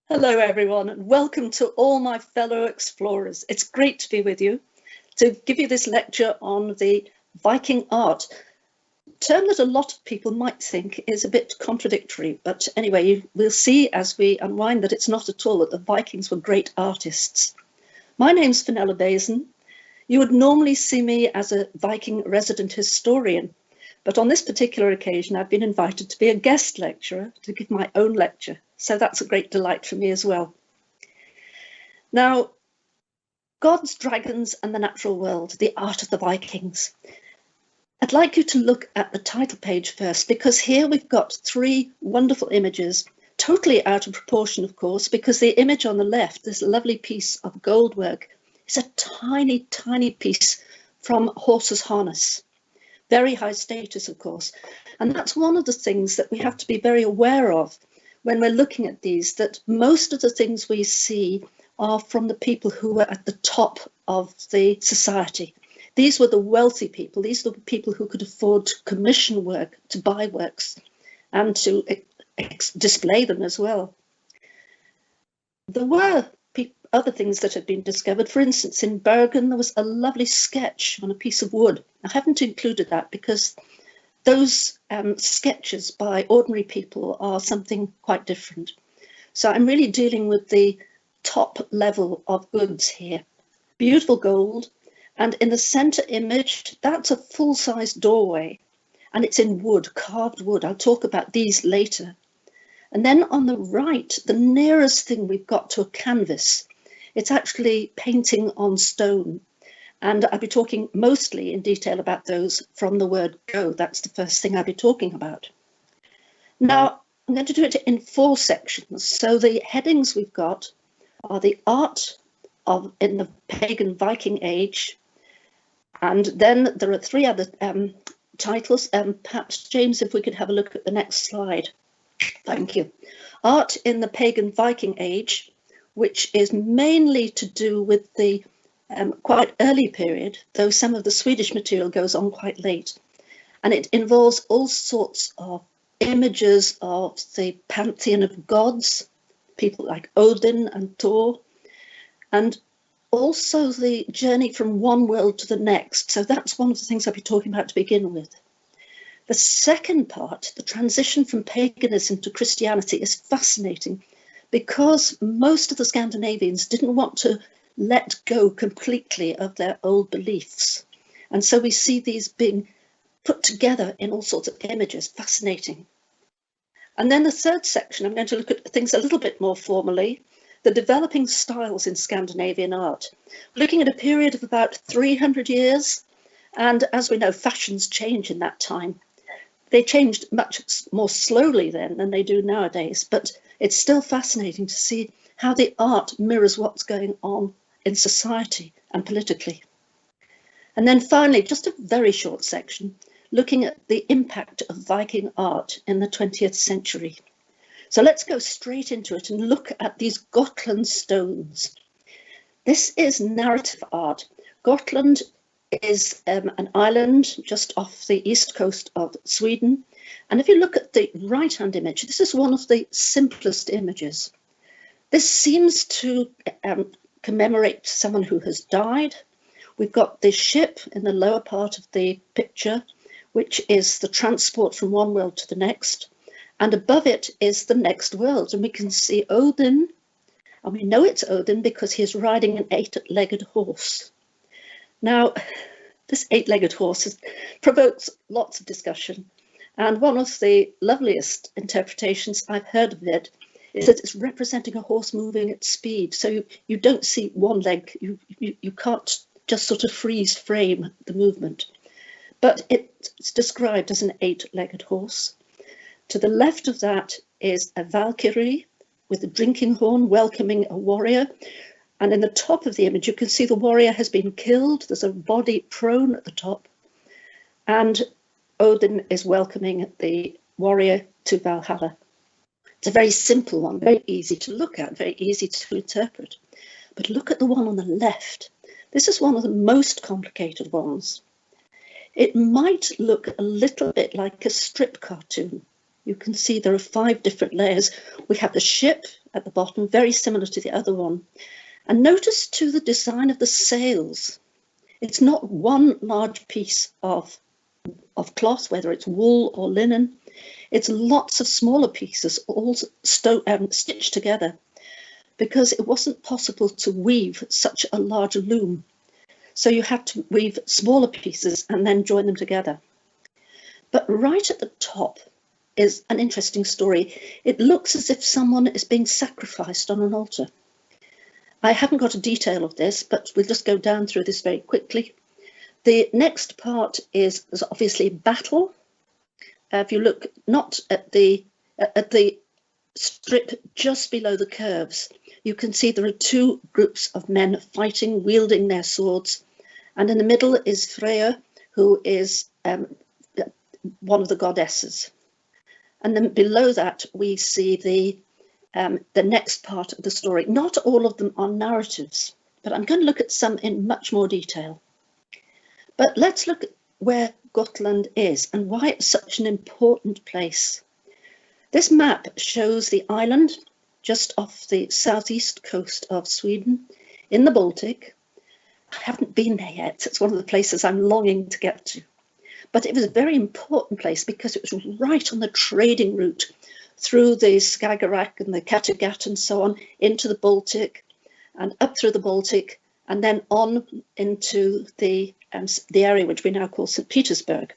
Hello everyone, and welcome to all my fellow explorers. It's great to be with you to give you this lecture on the Viking art, a term that a lot of people might think is a bit contradictory, but anyway, we'll see as we unwind that it's not at all, that the Vikings were great artists. My name's Fenella Bazin. You would normally see me as a Viking resident historian, but on this particular occasion, I've been invited to be a guest lecturer to give my own lecture. So that's a great delight for me as well. Now, gods, dragons, and the natural world, the art of the Vikings. I'd like you to look at the title page first, because here we've got three wonderful images, totally out of proportion, of course, because the image on the left, this lovely piece of gold work, is a tiny, tiny piece from horse's harness. Very high status, of course. And that's one of the things that we have to be very aware of when we're looking at these, that most of the things we see are from the people who were at the top of the society. These were the wealthy people. These were the people who could afford to commission work, to buy works, and to display them as well. There were other things that had been discovered. For instance, in Bergen, there was a lovely sketch on a piece of wood. I haven't included that because those sketches by ordinary people are something quite different. So I'm really dealing with the top level of goods here. Beautiful gold. And in the center image, that's a full-size doorway. And it's in wood, carved wood. I'll talk about these later. And then on the right, the nearest thing we've got to a canvas, it's actually painting on stone. And I'll be talking mostly in detail about those from the word go. That's the first thing I'll be talking about. Now, I'm going to do it in 4 sections. So the headings we've got are the art in the pagan Viking age. And then there are 3 other titles. Perhaps, James, if we could have a look at the next slide. Thank you. Art in the pagan Viking age, which is mainly to do with the quite early period, though some of the Swedish material goes on quite late. And it involves all sorts of images of the pantheon of gods, people like Odin and Thor, and also the journey from one world to the next. So that's one of the things I'll be talking about to begin with. The second part, the transition from paganism to Christianity, is fascinating because most of the Scandinavians didn't want to let go completely of their old beliefs. And so we see these being put together in all sorts of images, fascinating. And then the third section, I'm going to look at things a little bit more formally, the developing styles in Scandinavian art, looking at a period of about 300 years. And as we know, fashions change in that time. They changed much more slowly then than they do nowadays, but it's still fascinating to see how the art mirrors what's going on in society and politically. And then finally, just a very short section, looking at the impact of Viking art in the 20th century. So let's go straight into it and look at these Gotland stones. This is narrative art. Gotland is an island just off the east coast of Sweden. And if you look at the right-hand image, this is one of the simplest images. This seems to commemorate someone who has died. We've got the ship in the lower part of the picture, which is the transport from one world to the next. And above it is the next world. And we can see Odin. And we know it's Odin because he's riding an 8-legged horse. Now, this 8-legged horse provokes lots of discussion. And one of the loveliest interpretations I've heard of it is that it's representing a horse moving at speed. So you don't see one leg, you can't just sort of freeze frame the movement. But it's described as an 8-legged horse. To the left of that is a Valkyrie with a drinking horn welcoming a warrior. And in the top of the image, you can see the warrior has been killed. There's a body prone at the top. And Odin is welcoming the warrior to Valhalla. It's a very simple one, very easy to look at, very easy to interpret. But look at the one on the left. This is one of the most complicated ones. It might look a little bit like a strip cartoon. You can see there are 5 different layers. We have the ship at the bottom, very similar to the other one. And notice too the design of the sails. It's not one large piece of cloth, whether it's wool or linen. It's lots of smaller pieces all stitched together, because it wasn't possible to weave such a large loom. So you had to weave smaller pieces and then join them together. But right at the top is an interesting story. It looks as if someone is being sacrificed on an altar. I haven't got a detail of this, but we'll just go down through this very quickly. The next part is obviously battle. If you look not at the strip just below the curves, you can see there are two groups of men fighting, wielding their swords. And in the middle is Freya, who is one of the goddesses. And then below that, we see the next part of the story. Not all of them are narratives, but I'm going to look at some in much more detail. But let's look at where Gotland is and why it's such an important place. This map shows the island just off the southeast coast of Sweden in the Baltic. I haven't been there yet. It's one of the places I'm longing to get to. But it was a very important place because it was right on the trading route through the Skagerrak and the Kattegat and so on into the Baltic and up through the Baltic and then on into the area which we now call St. Petersburg.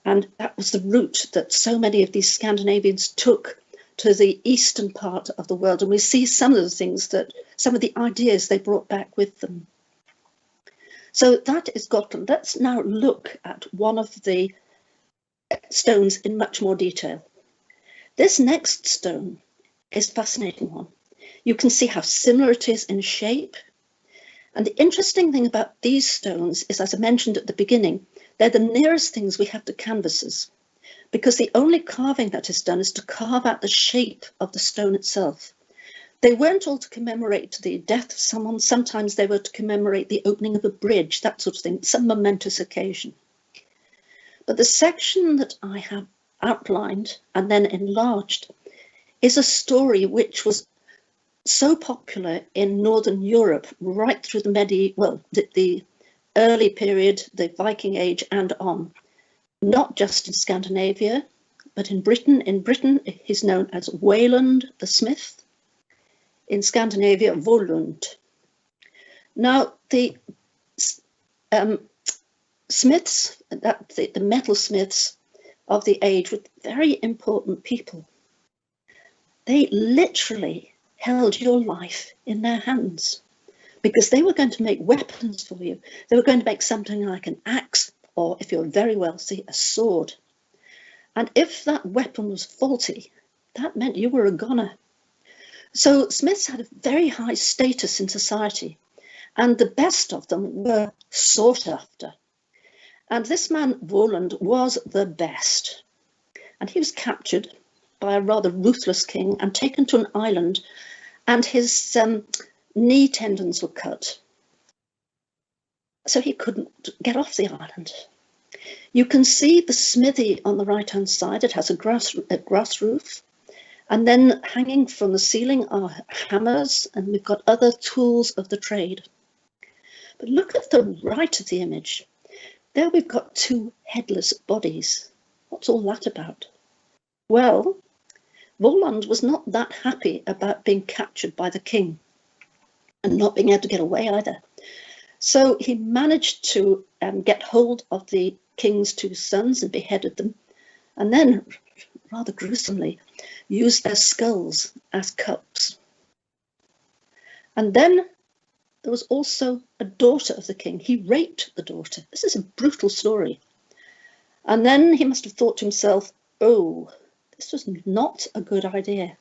And that was the route that so many of these Scandinavians took to the eastern part of the world. And we see some of the things that, some of the ideas they brought back with them. So that is Gotland. Let's now look at one of the stones in much more detail. This next stone is a fascinating one. You can see how similar it is in shape. And the interesting thing about these stones is, as I mentioned at the beginning, they're the nearest things we have to canvases, because the only carving that is done is to carve out the shape of the stone itself. They weren't all to commemorate the death of someone. Sometimes they were to commemorate the opening of a bridge, that sort of thing, some momentous occasion. But the section that I have outlined and then enlarged is a story which was so popular in Northern Europe right through the early period, the Viking Age and on, not just in Scandinavia, but in Britain. In Britain, he's known as Wayland the Smith. In Scandinavia, Volund. Now, the smiths, the metalsmiths of the age were very important people. They literally held your life in their hands because they were going to make weapons for you. They were going to make something like an axe, or if you're very wealthy, a sword. And if that weapon was faulty, that meant you were a goner. So smiths had a very high status in society, and the best of them were sought after. And this man, Voland, was the best. And he was captured by a rather ruthless king and taken to an island, and his knee tendons were cut. So he couldn't get off the island. You can see the smithy on the right-hand side. It has a grass roof. And then hanging from the ceiling are hammers, and we've got other tools of the trade. But look at the right of the image. There we've got two headless bodies. What's all that about? Well, Voland was not that happy about being captured by the king and not being able to get away either. So he managed to get hold of the king's two sons and beheaded them, and then, rather gruesomely, used their skulls as cups. And then there was also a daughter of the king. He raped the daughter. This is a brutal story. And then he must have thought to himself, oh, this was not a good idea.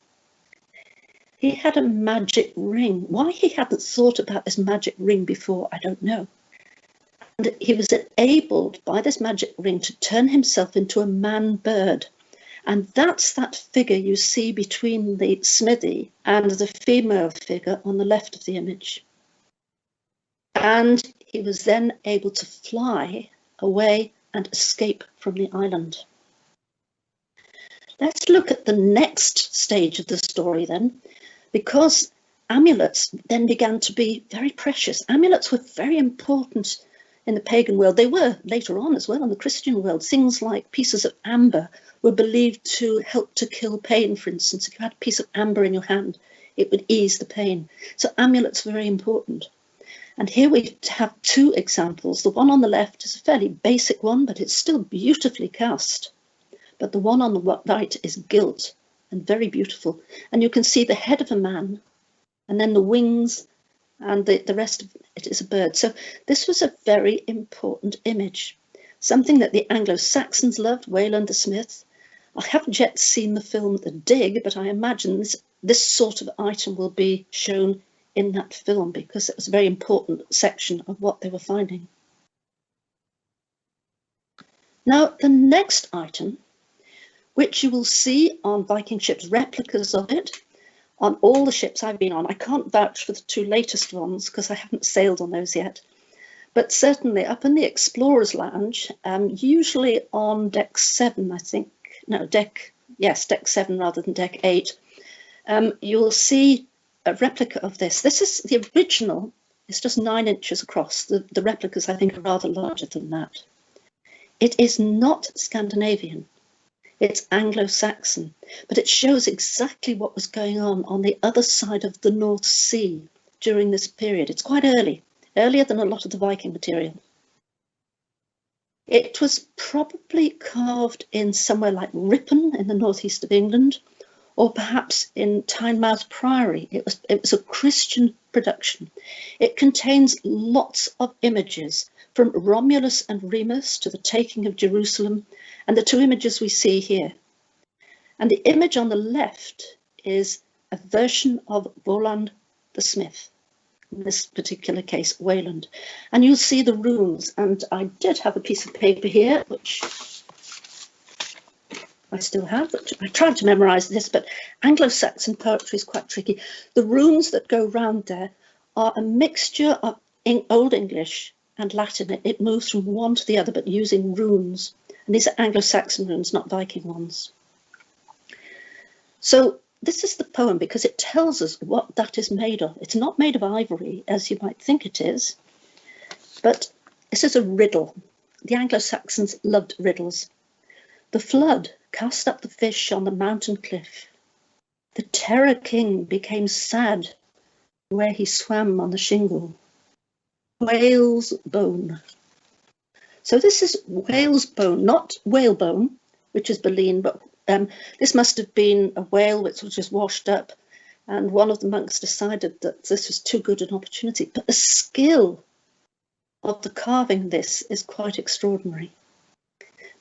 He had a magic ring. Why he hadn't thought about this magic ring before, I don't know. And he was enabled by this magic ring to turn himself into a man-bird. And that's that figure you see between the smithy and the female figure on the left of the image. And he was then able to fly away and escape from the island. Let's look at the next stage of the story then. because amulets then began to be very precious. Amulets were very important in the pagan world. They were later on as well in the Christian world. Things like pieces of amber were believed to help to kill pain, for instance. If you had a piece of amber in your hand, it would ease the pain. So amulets were very important. And here we have two examples. The one on the left is a fairly basic one, but it's still beautifully cast. But the one on the right is gilt and very beautiful. And you can see the head of a man, and then the wings, and the rest of it is a bird. So this was a very important image, something that the Anglo-Saxons loved, Wayland the Smith. I haven't yet seen the film The Dig, but I imagine this sort of item will be shown in that film because it was a very important section of what they were finding. Now, the next item, which you will see on Viking ships, replicas of it, on all the ships I've been on. I can't vouch for the two latest ones because I haven't sailed on those yet. But certainly up in the Explorer's Lounge, usually on deck 7, I think. No, deck 7 rather than deck 8. You'll see a replica of this. This is the original. It's just 9 inches across. The replicas, I think, are rather larger than that. It is not Scandinavian. It's Anglo-Saxon, but it shows exactly what was going on the other side of the North Sea during this period. It's quite early, earlier than a lot of the Viking material. It was probably carved in somewhere like Ripon in the northeast of England, or perhaps in Tynemouth Priory. It was a Christian production. It contains lots of images from Romulus and Remus to the taking of Jerusalem, and the two images we see here. And the image on the left is a version of Voland the Smith, in this particular case, Wayland. And you'll see the runes, and I did have a piece of paper here, which I still have. I tried to memorize this, but Anglo-Saxon poetry is quite tricky. The runes that go round there are a mixture of Old English and Latin. It moves from one to the other, but using runes. And these are Anglo-Saxon runes, not Viking ones. So this is the poem because it tells us what that is made of. It's not made of ivory, as you might think it is, but this is a riddle. The Anglo-Saxons loved riddles. The flood cast up the fish on the mountain cliff. The Terror King became sad where he swam on the shingle. Whale's bone. So this is whale's bone, not whalebone, which is baleen, but this must have been a whale which was just washed up, and one of the monks decided that this was too good an opportunity. But the skill of the carving this is quite extraordinary.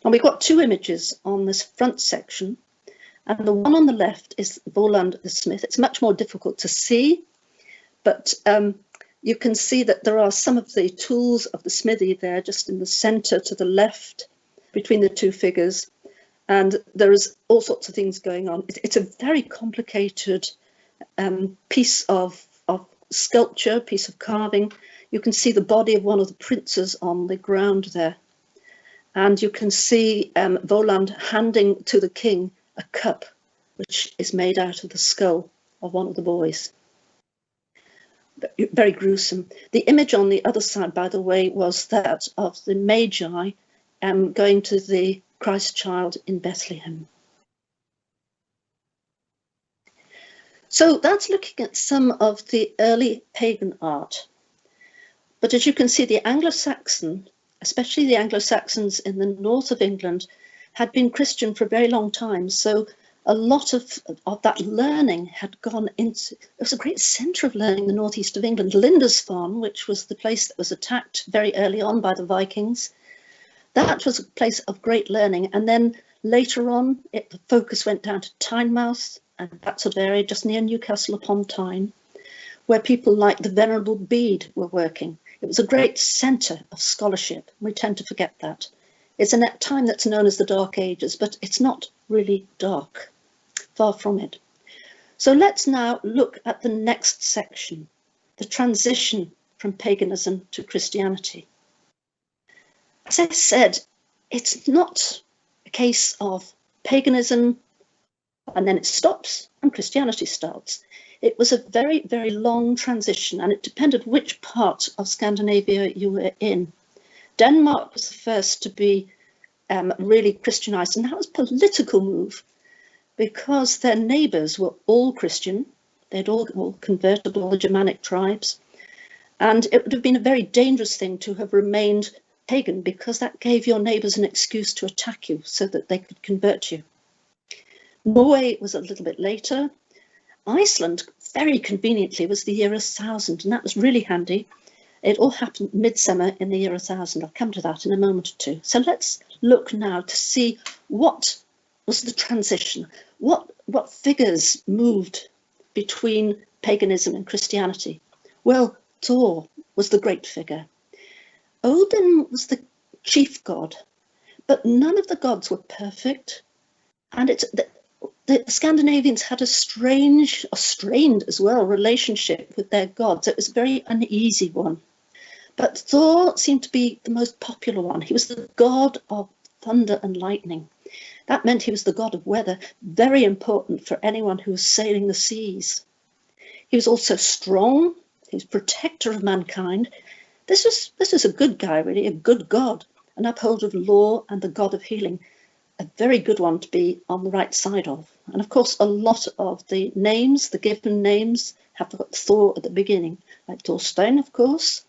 Now we've got two images on this front section, and the one on the left is Voland the Smith. It's much more difficult to see, but you can see that there are some of the tools of the smithy there just in the centre to the left between the two figures, and there's all sorts of things going on. It's a very complicated piece of sculpture, piece of carving. You can see the body of one of the princes on the ground there, and you can see Voland handing to the king a cup which is made out of the skull of one of the boys. Very gruesome. The image on the other side, by the way, was that of the Magi going to the Christ child in Bethlehem. So that's looking at some of the early pagan art. But as you can see, the Anglo-Saxon, especially the Anglo-Saxons in the north of England, had been Christian for a very long time. So a lot of that learning had gone into, it was a great centre of learning in the northeast of England. Lindisfarne, which was the place that was attacked very early on by the Vikings, that was a place of great learning. And then later on, the focus went down to Tynemouth and that sort of area just near Newcastle upon Tyne, where people like the Venerable Bede were working. It was a great centre of scholarship. We tend to forget that. It's a time that's known as the Dark Ages, but it's not really dark, far from it. So let's now look at the next section, the transition from paganism to Christianity. As I said, it's not a case of paganism and then it stops and Christianity starts. It was a very, very long transition, and it depended which part of Scandinavia you were in. Denmark was the first to be really Christianized, and that was a political move because their neighbours were all Christian. They'd all converted, all the Germanic tribes, and it would have been a very dangerous thing to have remained pagan, because that gave your neighbours an excuse to attack you so that they could convert you. Norway was a little bit later. Iceland, very conveniently, was the year 1000, and that was really handy. It all happened midsummer in the year 1000. I'll come to that in a moment or two. So let's look now to see what was the transition. What figures moved between paganism and Christianity? Well, Thor was the great figure. Odin was the chief god, but none of the gods were perfect. And the Scandinavians had a strained as well, relationship with their gods. It was a very uneasy one. But Thor seemed to be the most popular one. He was the god of thunder and lightning. That meant he was the god of weather, very important for anyone who was sailing the seas. He was also strong. He was protector of mankind. This was a good guy, really, a good god, an upholder of law and the god of healing. A very good one to be on the right side of. And of course, a lot of the names, the given names, have got Thor at the beginning, like Thorstein, of course,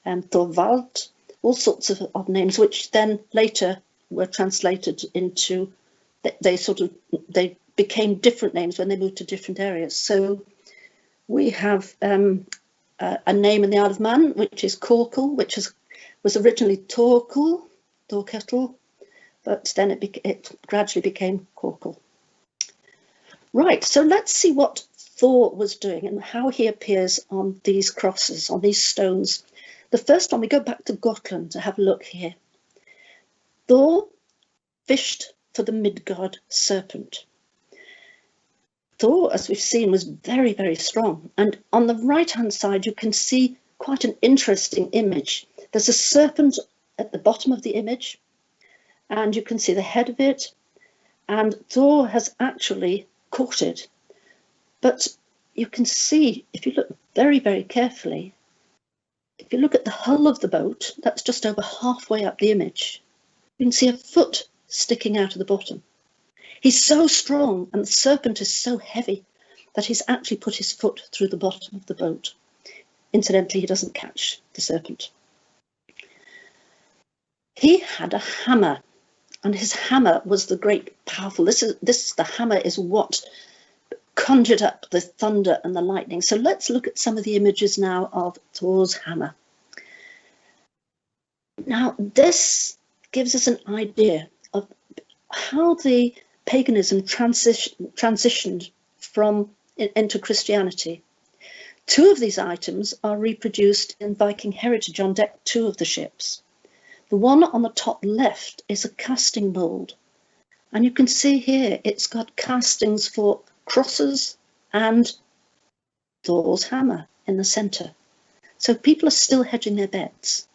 and Thorvald, all sorts of names, which then later were translated into, they became different names when they moved to different areas. So we have a name in the Isle of Man, which is Korkel, which was originally Thorketel, but then it gradually became Korkel. Right, so let's see what Thor was doing and how he appears on these crosses, on these stones. The first one, we go back to Gotland to have a look here. Thor fished for the Midgard serpent. Thor, as we've seen, was very, very strong. And on the right-hand side, you can see quite an interesting image. There's a serpent at the bottom of the image, and you can see the head of it. And Thor has actually caught it. But you can see, if you look very, very carefully, if you look at the hull of the boat, that's just over halfway up the image. You can see a foot sticking out of the bottom. He's so strong, and the serpent is so heavy that he's actually put his foot through the bottom of the boat. Incidentally, he doesn't catch the serpent. He had a hammer, and his hammer was the great powerful. The hammer is what conjured up the thunder and the lightning. So let's look at some of the images now of Thor's hammer. Now, this gives us an idea of how the paganism transitioned into Christianity. Two of these items are reproduced in Viking heritage on deck 2 of the ships. The one on the top left is a casting mould, and you can see here it's got castings for crosses and Thor's hammer in the centre. So people are still hedging their bets.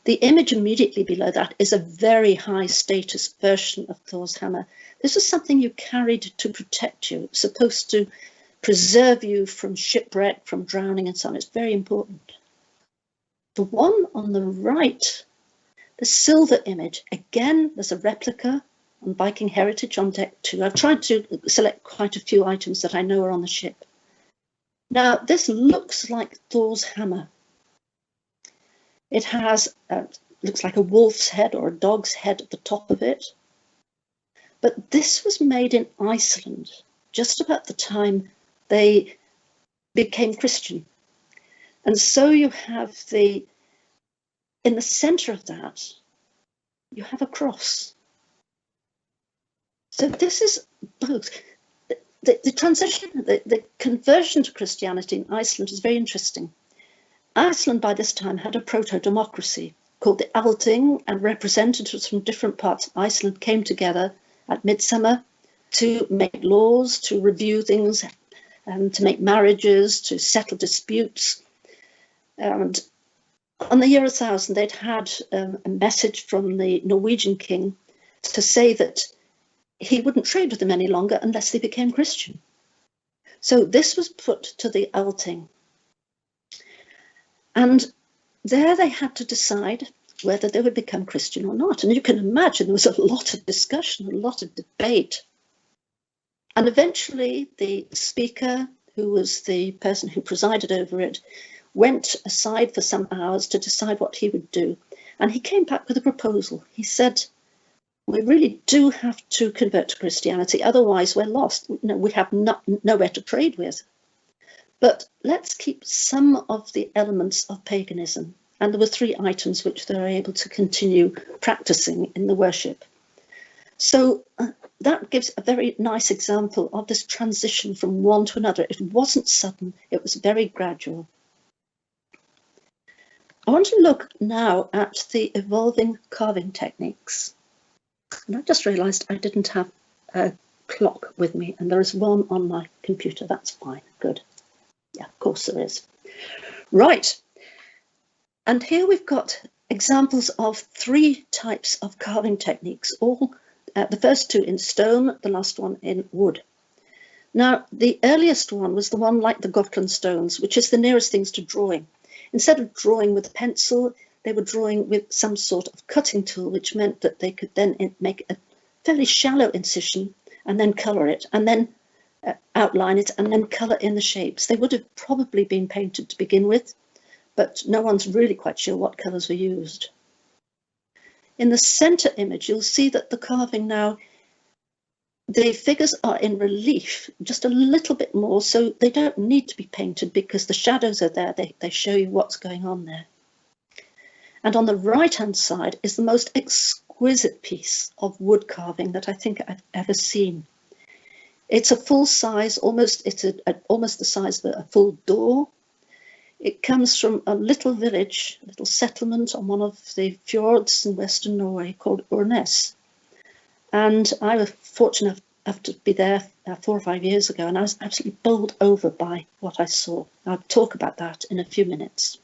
The image immediately below that is a very high status version of Thor's hammer. This is something you carried to protect you. It's supposed to preserve you from shipwreck, from drowning and so on. It's very important. The one on the right, the silver image, again, there's a replica on Viking heritage on deck 2. I've tried to select quite a few items that I know are on the ship. Now, this looks like Thor's hammer. It has, looks like a wolf's head or a dog's head at the top of it. But this was made in Iceland, just about the time they became Christian. And so you have in the centre of that, you have a cross. So this is both. The transition, the conversion to Christianity in Iceland is very interesting. Iceland by this time had a proto-democracy called the Althing, and representatives from different parts of Iceland came together at midsummer to make laws, to review things, to make marriages, to settle disputes. And on the year 1000, they'd had a message from the Norwegian king to say that he wouldn't trade with them any longer unless they became Christian. So this was put to the Althing. And there they had to decide whether they would become Christian or not. And you can imagine there was a lot of discussion, a lot of debate. And eventually the speaker, who was the person who presided over it, went aside for some hours to decide what he would do. And he came back with a proposal. He said, we really do have to convert to Christianity, otherwise we're lost. We have nowhere to trade with. But let's keep some of the elements of paganism. And there were 3 items which they were able to continue practicing in the worship. So that gives a very nice example of this transition from one to another. It wasn't sudden, it was very gradual. I want to look now at the evolving carving techniques. And I just realised I didn't have a clock with me, and there is one on my computer. That's fine, good. Yeah, of course there is. Right, and here we've got examples of 3 types of carving techniques, all the first 2 in stone, the last one in wood. Now, the earliest one was the one like the Gotland stones, which is the nearest things to drawing. Instead of drawing with a pencil, they were drawing with some sort of cutting tool, which meant that they could then make a fairly shallow incision and then colour it, and then outline it, and then colour in the shapes. They would have probably been painted to begin with, but no one's really quite sure what colours were used. In the centre image, you'll see that the carving now, the figures are in relief just a little bit more, so they don't need to be painted because the shadows are there. They show you what's going on there. And on the right-hand side is the most exquisite piece of wood carving that I think I've ever seen. It's a full size, almost the size of a full door. It comes from a little village, a little settlement on one of the fjords in Western Norway called Ornes. And I was fortunate enough to be there 4 or 5 years ago, and I was absolutely bowled over by what I saw. I'll talk about that in a few minutes.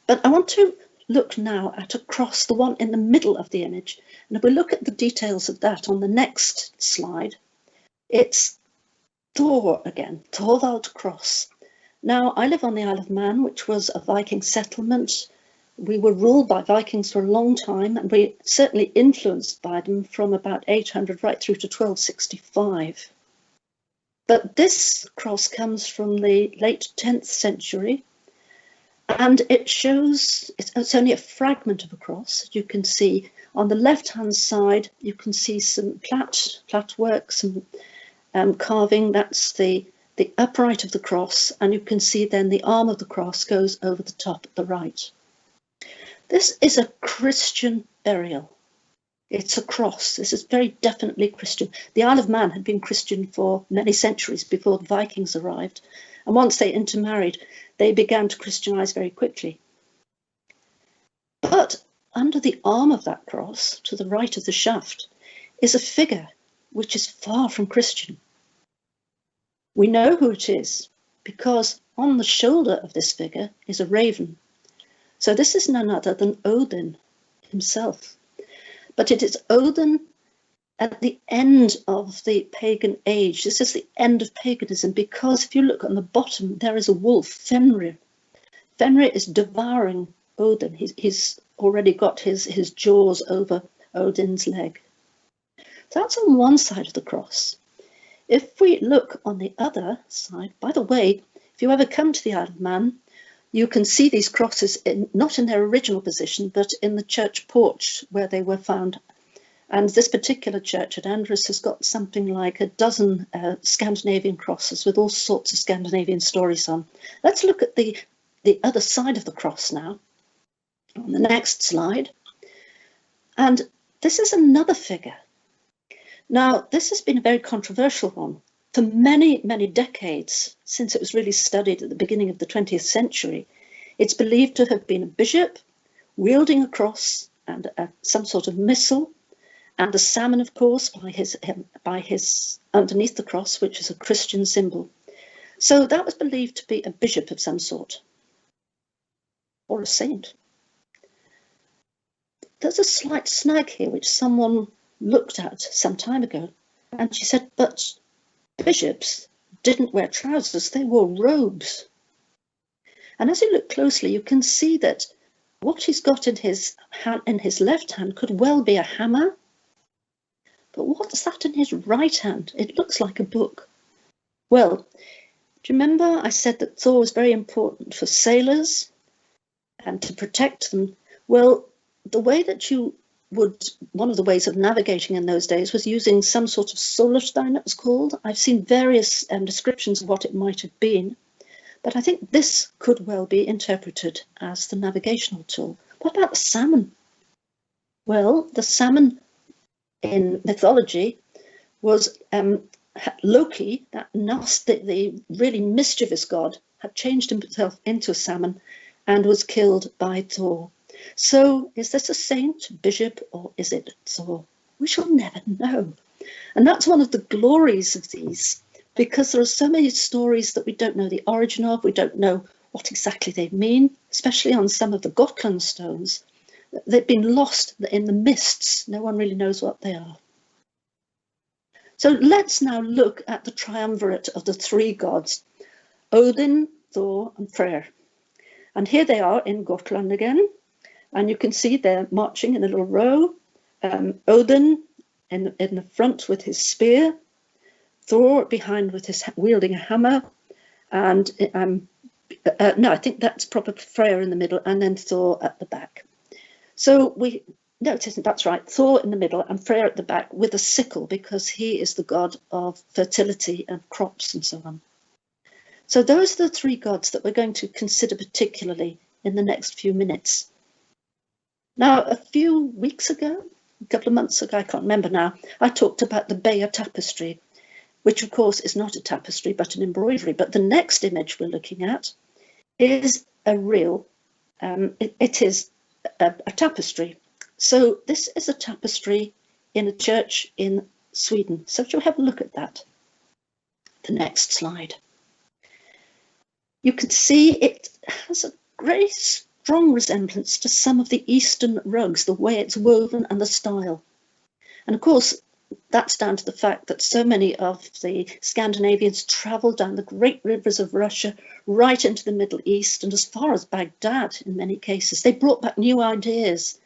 But I want to look now at a cross, the one in the middle of the image. And if we look at the details of that on the next slide, it's Thor again, Thorvald Cross. Now, I live on the Isle of Man, which was a Viking settlement. We were ruled by Vikings for a long time, and we certainly influenced by them from about 800 right through to 1265. But this cross comes from the late 10th century, and it shows, it's only a fragment of a cross. You can see on the left-hand side, you can see some plait work, some carving. That's the upright of the cross, and you can see then the arm of the cross goes over the top at the right. This is a Christian burial. It's a cross. This is very definitely Christian. The Isle of Man had been Christian for many centuries before the Vikings arrived, and once they intermarried, they began to Christianize very quickly. But under the arm of that cross, to the right of the shaft, is a figure which is far from Christian. We know who it is because on the shoulder of this figure is a raven. So this is none other than Odin himself. But it is Odin at the end of the pagan age. This is the end of paganism, because if you look on the bottom, there is a wolf, Fenrir. Fenrir is devouring Odin. He's already got his jaws over Odin's leg. So that's on one side of the cross. If we look on the other side, by the way, if you ever come to the Isle of Man, you can see these crosses not in their original position, but in the church porch where they were found. And this particular church at Andres has got something like a dozen Scandinavian crosses with all sorts of Scandinavian stories on. Let's look at the other side of the cross now, on the next slide. And this is another figure. Now, this has been a very controversial one. For many, many decades, since it was really studied at the beginning of the 20th century, it's believed to have been a bishop wielding a cross and some sort of missal, and a salmon, of course, by his underneath the cross, which is a Christian symbol. So that was believed to be a bishop of some sort, or a saint. There's a slight snag here, which someone looked at some time ago, and she said, but bishops didn't wear trousers, they wore robes. And as you look closely, you can see that what he's got in his hand, in his left hand, could well be a hammer. But what's that in his right hand? It looks like a book. Well, do you remember I said that Thor was very important for sailors and to protect them? Well, the way that you would, one of the ways of navigating in those days was using some sort of solarstein, it was called. I've seen various descriptions of what it might have been, but I think this could well be interpreted as the navigational tool. What about the salmon? Well, the salmon in mythology was Loki, that nasty, the really mischievous god, had changed himself into a salmon and was killed by Thor. So is this a saint, bishop, or is it Thor? We shall never know. And that's one of the glories of these, because there are so many stories that we don't know the origin of, we don't know what exactly they mean, especially on some of the Gotland stones. They've been lost in the mists. No one really knows what they are. So let's now look at the triumvirate of the three gods, Odin, Thor, and Freyr. And here they are in Gotland again. And you can see they're marching in a little row. Odin in the front with his spear, Thor behind with his wielding a hammer, and no, I think that's probably Freyr in the middle, and then Thor at the back. So no, it isn't, that's right, Thor in the middle and Freyr at the back with a sickle, because he is the god of fertility and crops and so on. So those are the three gods that we're going to consider particularly in the next few minutes. Now, a few weeks ago, a couple of months ago, I can't remember now, I talked about the Bayeux tapestry, which of course is not a tapestry but an embroidery. But the next image we're looking at is a real, it is a tapestry. So this is a tapestry in a church in Sweden. So shall we have a look at that? The next slide. You can see it has a very strong resemblance to some of the Eastern rugs, the way it's woven and the style. And of course, that's down to the fact that so many of the Scandinavians travelled down the great rivers of Russia right into the Middle East and as far as Baghdad in many cases. They brought back new ideas.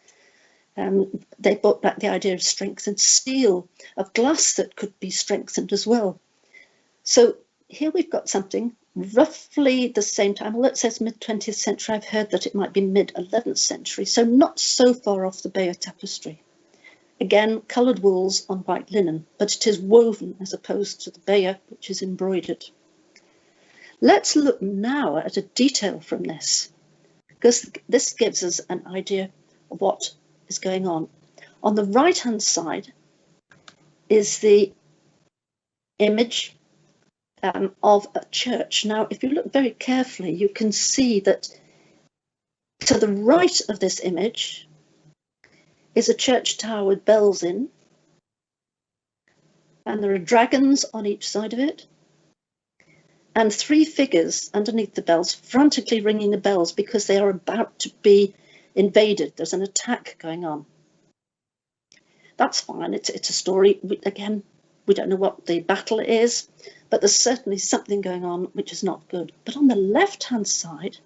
They brought back the idea of strengthened steel, of glass that could be strengthened as well. So here we've got something roughly the same time. Well, it says mid-20th century. I've heard that it might be mid-11th century, so not so far off the Bayeux tapestry. Again, coloured wools on white linen, but it is woven as opposed to the Bayeux, which is embroidered. Let's look now at a detail from this, because this gives us an idea of what is going on. On the right-hand side is the image of a church. Now, if you look very carefully, you can see that to the right of this image is a church tower with bells in, and there are dragons on each side of it, and three figures underneath the bells, frantically ringing the bells because they are about to be invaded. There's an attack going on. That's fine, it's a story. Again, we don't know what the battle is, but there's certainly something going on which is not good. But on the left-hand side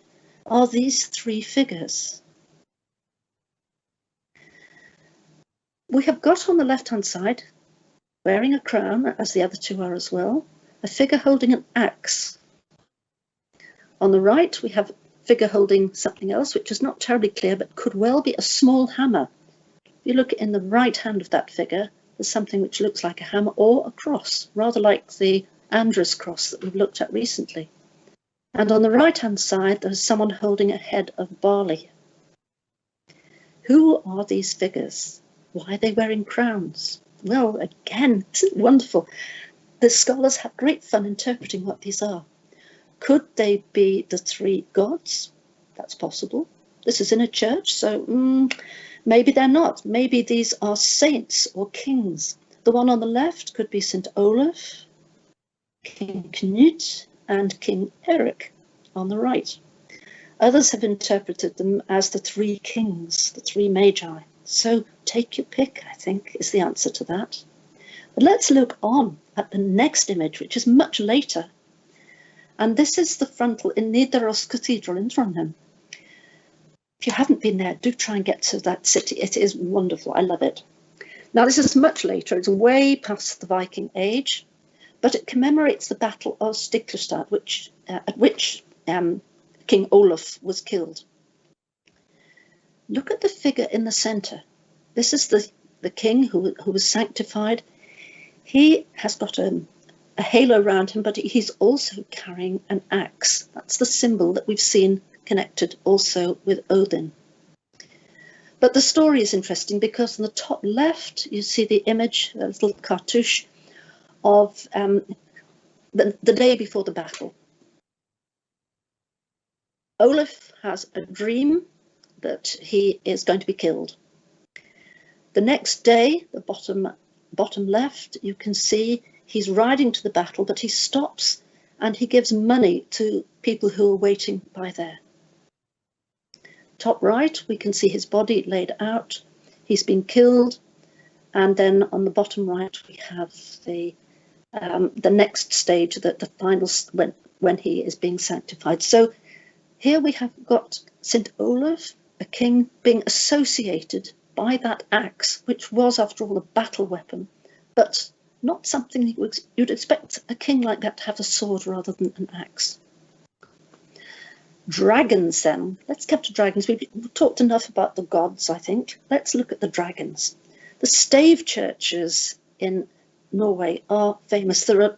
are these three figures. We have got on the left-hand side, wearing a crown, as the other two are as well, a figure holding an axe. On the right, we have a figure holding something else, which is not terribly clear, but could well be a small hammer. If you look in the right hand of that figure, there's something which looks like a hammer or a cross, rather like the Andrew's cross that we've looked at recently. And on the right-hand side, there's someone holding a head of barley. Who are these figures? Why are they wearing crowns? Well, again, isn't it wonderful? The scholars have great fun interpreting what these are. Could they be the three gods? That's possible. This is in a church, so maybe they're not. Maybe these are saints or kings. The one on the left could be St. Olaf, King Knut, and King Eric on the right. Others have interpreted them as the three kings, the three magi. So take your pick, I think, is the answer to that. But let's look on at the next image, which is much later. And this is the frontal in Nidaros Cathedral in Trondheim. If you haven't been there, do try and get to that city. It is wonderful. I love it. Now, this is much later. It's way past the Viking age, but it commemorates the Battle of Stiklestad, at which King Olaf was killed. Look at the figure in the centre. This is the king who was sanctified. He has got a halo around him, but he's also carrying an axe. That's the symbol that we've seen connected also with Odin. But the story is interesting because on the top left, you see the image, a little cartouche of the day before the battle. Olaf has a dream that he is going to be killed. The next day, the bottom left, you can see he's riding to the battle, but he stops and he gives money to people who are waiting by there. Top right, we can see his body laid out. He's been killed. And then on the bottom right, we have the next stage, the final, when he is being sanctified. So here we have got St. Olaf, a king, being associated by that axe, which was, after all, a battle weapon, but not something you'd expect a king like that to have a sword rather than an axe. Dragons, then. Let's come to dragons. We've talked enough about the gods, I think. Let's look at the dragons. The stave churches in Norway are famous. There are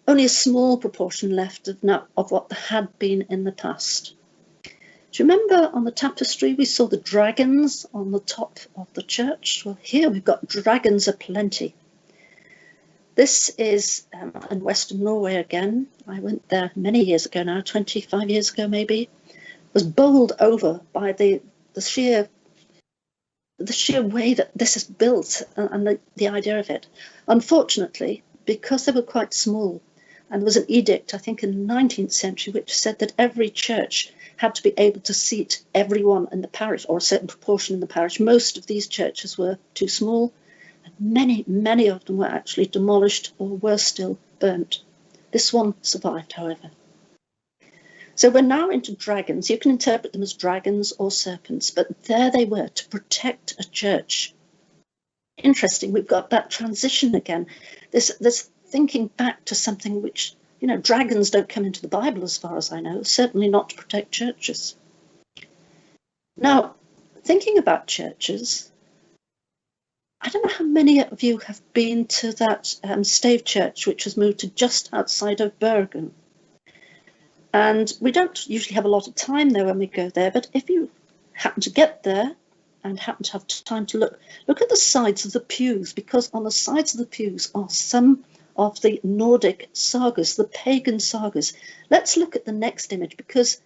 only a small proportion left of what there had been in the past. Do you remember on the tapestry we saw the dragons on the top of the church? Well, here we've got dragons aplenty. This is in Western Norway again. I went there many years ago now, 25 years ago maybe. I was bowled over by the sheer way that this is built and the idea of it. Unfortunately, because they were quite small, and there was an edict, I think in the 19th century, which said that every church had to be able to seat everyone in the parish, or a certain proportion in the parish. Most of these churches were too small. Many of them were actually demolished or worse still, burnt. This one survived, however. So we're now into dragons. You can interpret them as dragons or serpents, but there they were to protect a church. Interesting, we've got that transition again. This thinking back to something which, dragons don't come into the Bible as far as I know, certainly not to protect churches. Now, thinking about churches, I don't know how many of you have been to that stave church, which was moved to just outside of Bergen. And we don't usually have a lot of time there when we go there, but if you happen to get there and happen to have time to look at the sides of the pews, because on the sides of the pews are some of the Nordic sagas, the pagan sagas. Let's look at the next image, because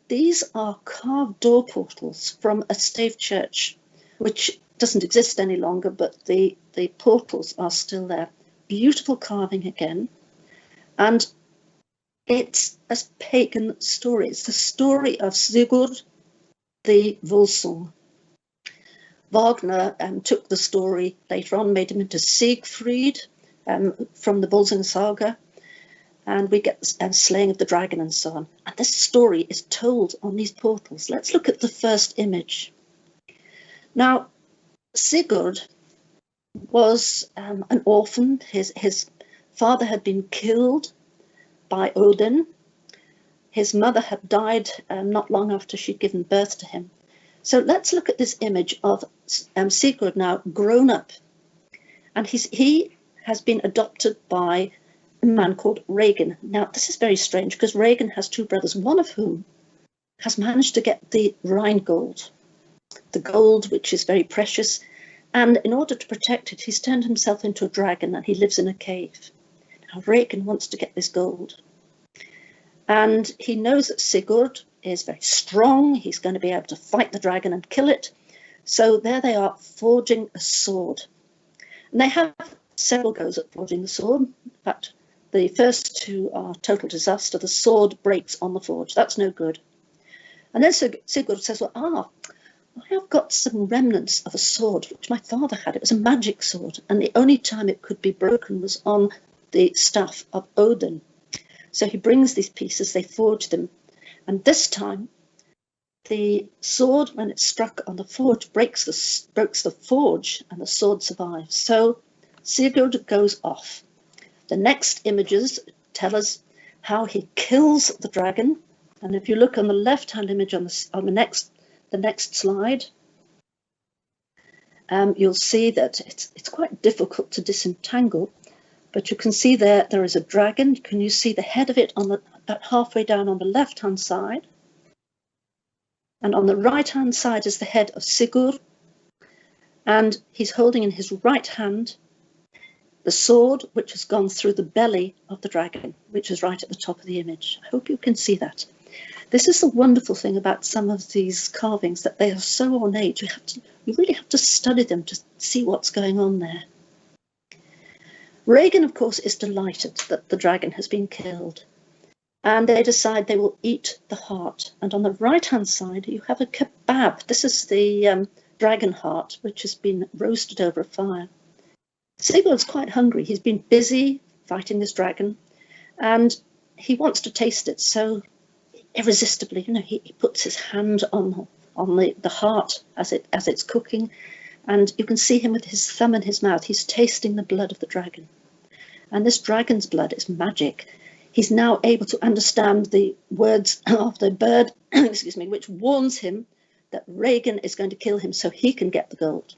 these are carved door portals from a stave church, which doesn't exist any longer, but the portals are still there. Beautiful carving again. And it's a pagan story. It's the story of Sigurd the Volsung. Wagner took the story later on, made him into Siegfried from the Volsung saga, and we get slaying of the dragon and so on. And this story is told on these portals. Let's look at the first image. Now, Sigurd was an orphan. His father had been killed by Odin. His mother had died not long after she'd given birth to him. So let's look at this image of Sigurd now grown up. And he has been adopted by a man called Regin. Now, this is very strange because Regin has two brothers, one of whom has managed to get the Rhinegold, the gold which is very precious. And in order to protect it, he's turned himself into a dragon and he lives in a cave. Now, Regin wants to get this gold. And he knows that Sigurd is very strong. He's going to be able to fight the dragon and kill it. So there they are, forging a sword. And they have several goes at forging the sword. In fact, the first two are total disaster. The sword breaks on the forge. That's no good. And then Sigurd says, well, I have got some remnants of a sword which my father had. It was a magic sword, and the only time it could be broken was on the staff of Odin. So he brings these pieces, they forge them, and this time the sword, when it struck on the forge, breaks the forge, and the sword survives. So Sigurd goes off. The next images tell us how he kills the dragon, and if you look on the left-hand image on the next slide, you'll see that it's quite difficult to disentangle, but you can see there is a dragon. Can you see the head of it on about halfway down on the left-hand side? And on the right-hand side is the head of Sigurd, and he's holding in his right hand the sword which has gone through the belly of the dragon, which is right at the top of the image. I hope you can see that. This is the wonderful thing about some of these carvings, that they are so ornate. You really have to study them to see what's going on there. Regan, of course, is delighted that the dragon has been killed, and they decide they will eat the heart. And on the right-hand side, you have a kebab. This is the dragon heart, which has been roasted over a fire. Sigurd's quite hungry. He's been busy fighting this dragon, and he wants to taste it. So irresistibly, he puts his hand on the heart as it's cooking, and you can see him with his thumb in his mouth. He's tasting the blood of the dragon, and this dragon's blood is magic. He's now able to understand the words of the bird, excuse me, which warns him that Regan is going to kill him so he can get the gold.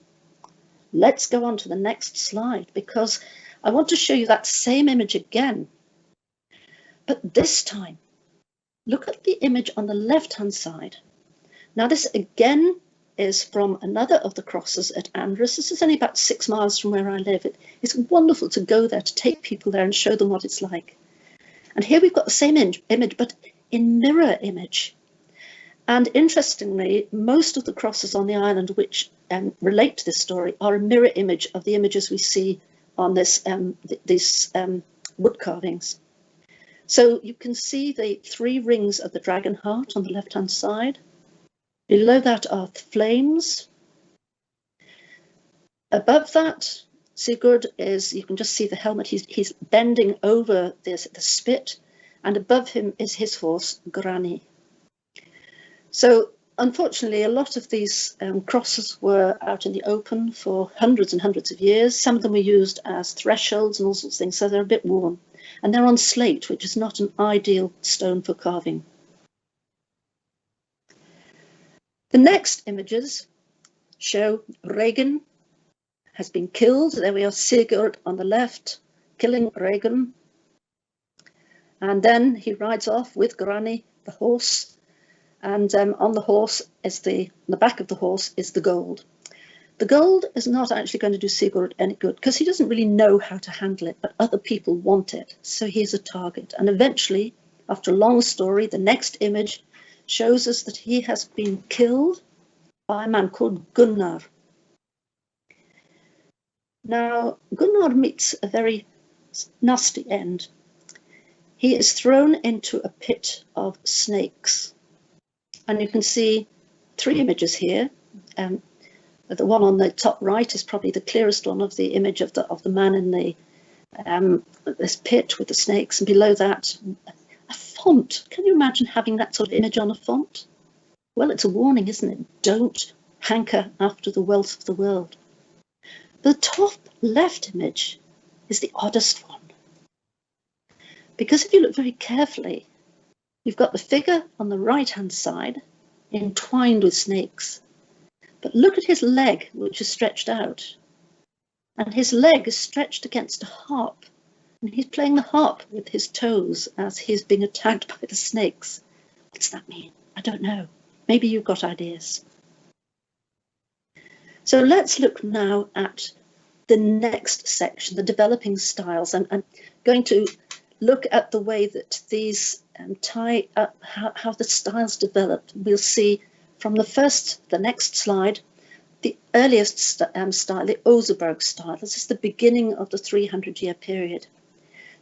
Let's go on to the next slide, because I want to show you that same image again. But this time, look at the image on the left-hand side. Now this again is from another of the crosses at Andres. This is only about 6 miles from where I live. It's wonderful to go there, to take people there and show them what it's like. And here we've got the same image, but in mirror image. And interestingly, most of the crosses on the island which relate to this story are a mirror image of the images we see on these wood carvings. So you can see the 3 rings of the dragon heart on the left-hand side. Below that are flames. Above that, Sigurd you can just see the helmet. He's bending over the spit, and above him is his horse, Grani. So unfortunately, a lot of these crosses were out in the open for hundreds and hundreds of years. Some of them were used as thresholds and all sorts of things, so they're a bit worn. And they're on slate, which is not an ideal stone for carving. The next images show Regan has been killed. There we are, Sigurd on the left, killing Regan. And then he rides off with Grani, the horse. And on the horse the back of the horse is the gold. The gold is not actually going to do Sigurd any good, because he doesn't really know how to handle it, but other people want it. So he's a target. And eventually, after a long story, the next image shows us that he has been killed by a man called Gunnar. Now, Gunnar meets a very nasty end. He is thrown into a pit of snakes. And you can see 3 images here. The one on the top right is probably the clearest one of the image of the man in this pit with the snakes, and below that, a font. Can you imagine having that sort of image on a font? Well, it's a warning, isn't it? Don't hanker after the wealth of the world. The top left image is the oddest one, because if you look very carefully, you've got the figure on the right-hand side entwined with snakes. But look at his leg, which is stretched out. And his leg is stretched against a harp. And he's playing the harp with his toes as he's being attacked by the snakes. What's that mean? I don't know. Maybe you've got ideas. So let's look now at the next section, the developing styles. I'm going to look at the way that these tie up, how the styles developed. We'll see from the next slide, the earliest style, the Oseberg style. This is the beginning of the 300-year period.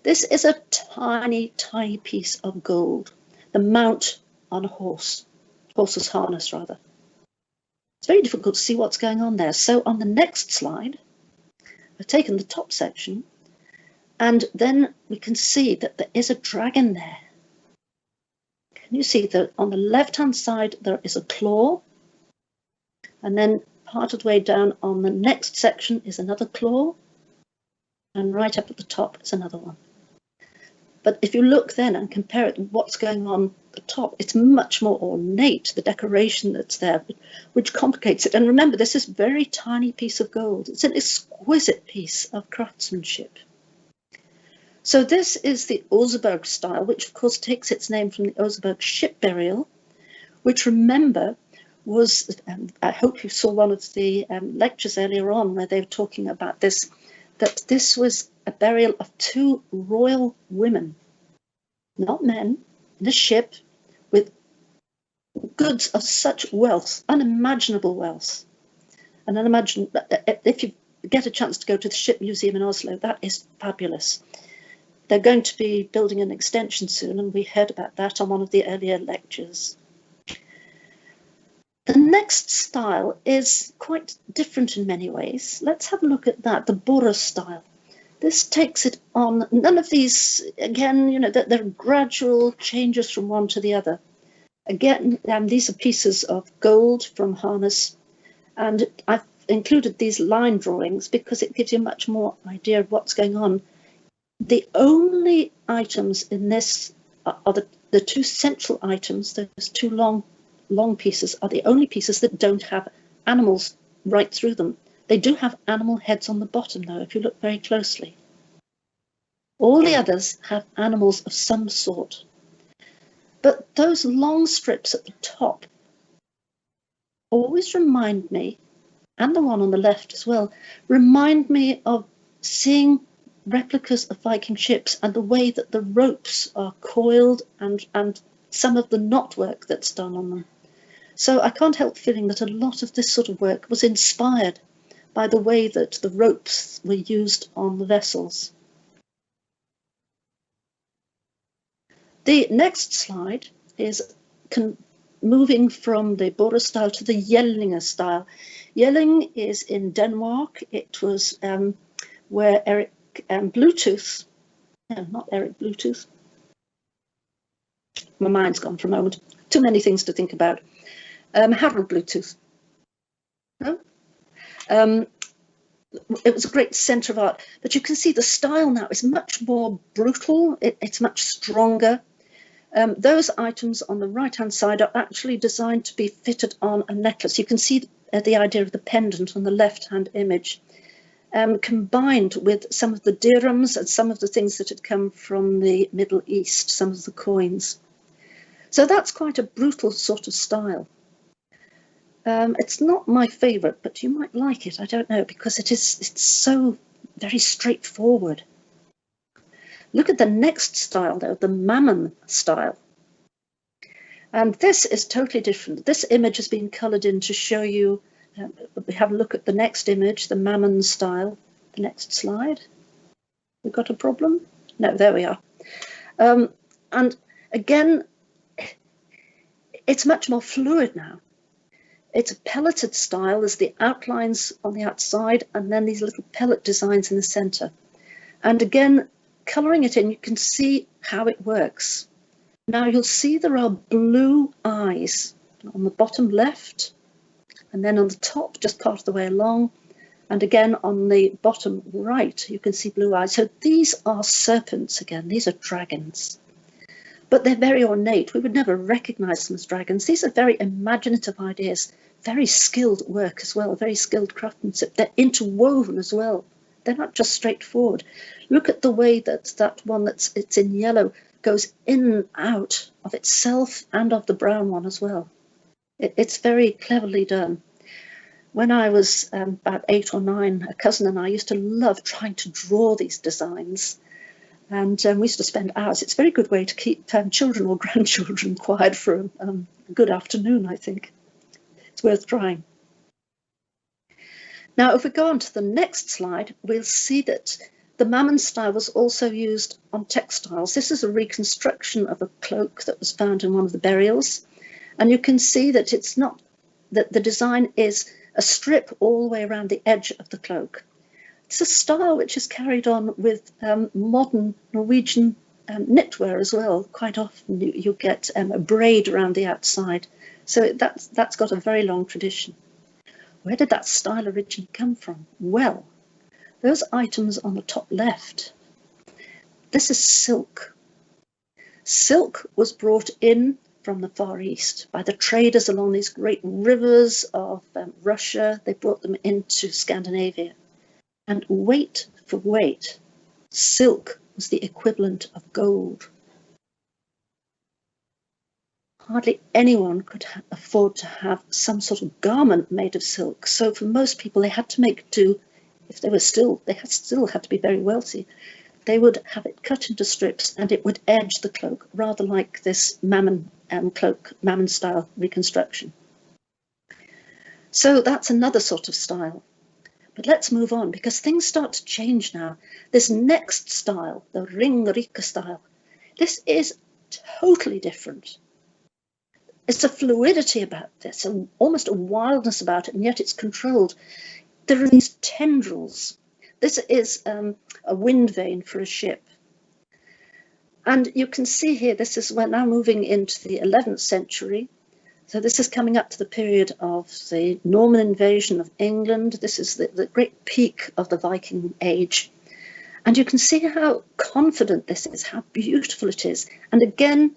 This is a tiny, tiny piece of gold, the mount on a horse, horse's harness rather. It's very difficult to see what's going on there. So on the next slide, I've taken the top section, and then we can see that there is a dragon there. Can you see that on the left-hand side there is a claw, and then part of the way down on the next section is another claw, and right up at the top is another one. But if you look then and compare it to what's going on at the top, it's much more ornate, the decoration that's there, which complicates it. And remember, this is a very tiny piece of gold. It's an exquisite piece of craftsmanship. So this is the Oseberg style, which of course takes its name from the Oseberg ship burial, which, remember, was, I hope you saw one of the lectures earlier on where they were talking about this, that this was a burial of two royal women, not men, in a ship with goods of such wealth, unimaginable wealth. And if you get a chance to go to the Ship Museum in Oslo, that is fabulous. They're going to be building an extension soon, and we heard about that on one of the earlier lectures. The next style is quite different in many ways. Let's have a look at that, the Bora style. This takes it on. None of these, again, you know, they're gradual changes from one to the other. Again, these are pieces of gold from harness, and I've included these line drawings because it gives you much more idea of what's going on. The only items in this are the two central items, those two long pieces, are the only pieces that don't have animals right through them. They do have animal heads on the bottom, though, if you look very closely. All the others have animals of some sort. But those long strips at the top always remind me, and the one on the left as well, remind me of seeing replicas of Viking ships and the way that the ropes are coiled and some of the knotwork that's done on them. So I can't help feeling that a lot of this sort of work was inspired by the way that the ropes were used on the vessels. The next slide is moving from the Bora style to the Jelling style. Jelling is in Denmark. It was where Eric Bluetooth, no, not Eric Bluetooth. My mind's gone for a moment. Too many things to think about. Harold Bluetooth. No? It was a great centre of art, but you can see the style now is much more brutal. It's much stronger. Those items on the right-hand side are actually designed to be fitted on a necklace. You can see the idea of the pendant on the left-hand image, combined with some of the dirhams and some of the things that had come from the Middle East, some of the coins. So that's quite a brutal sort of style. It's not my favourite, but you might like it, I don't know, because it's so very straightforward. Look at the next style, though, the Mammon style. And this is totally different. This image has been coloured in to show you, we have a look at the next image, the Mammon style. The next slide. We've got a problem? No, there we are. And again, it's much more fluid now. It's a pelleted style. There's the outlines on the outside and then these little pellet designs in the centre. And again, colouring it in, you can see how it works. Now you'll see there are blue eyes on the bottom left, and then on the top, just part of the way along, and again on the bottom right, you can see blue eyes. So these are serpents again, these are dragons. But they're very ornate. We would never recognise them as dragons. These are very imaginative ideas, very skilled work as well, very skilled craftsmanship. They're interwoven as well. They're not just straightforward. Look at the way that that one it's in yellow goes in and out of itself and of the brown one as well. It's very cleverly done. When I was about 8 or 9, a cousin and I used to love trying to draw these designs. And we used to spend hours. It's a very good way to keep children or grandchildren quiet for a good afternoon, I think. It's worth trying. Now, if we go on to the next slide, we'll see that the Mammon style was also used on textiles. This is a reconstruction of a cloak that was found in one of the burials. And you can see that it's not the design is a strip all the way around the edge of the cloak. It's a style which is carried on with modern Norwegian knitwear as well. Quite often you get a braid around the outside. So that's got a very long tradition. Where did that style originally come from? Well, those items on the top left, this is silk. Silk was brought in from the Far East by the traders along these great rivers of Russia. They brought them into Scandinavia. And weight for weight, silk was the equivalent of gold. Hardly anyone could afford to have some sort of garment made of silk. So for most people, they had to make do. If they still had to be very wealthy. They would have it cut into strips, and it would edge the cloak, rather like this Mammon cloak, Mammon style reconstruction. So that's another sort of style. But let's move on, because things start to change now. This next style, the ringrike style, this is totally different. It's a fluidity about this, and almost a wildness about it, and yet it's controlled. There are these tendrils. This is a wind vane for a ship. And you can see here, we're now moving into the 11th century. So this is coming up to the period of the Norman invasion of England. This is the great peak of the Viking age. And you can see how confident this is, how beautiful it is. And again,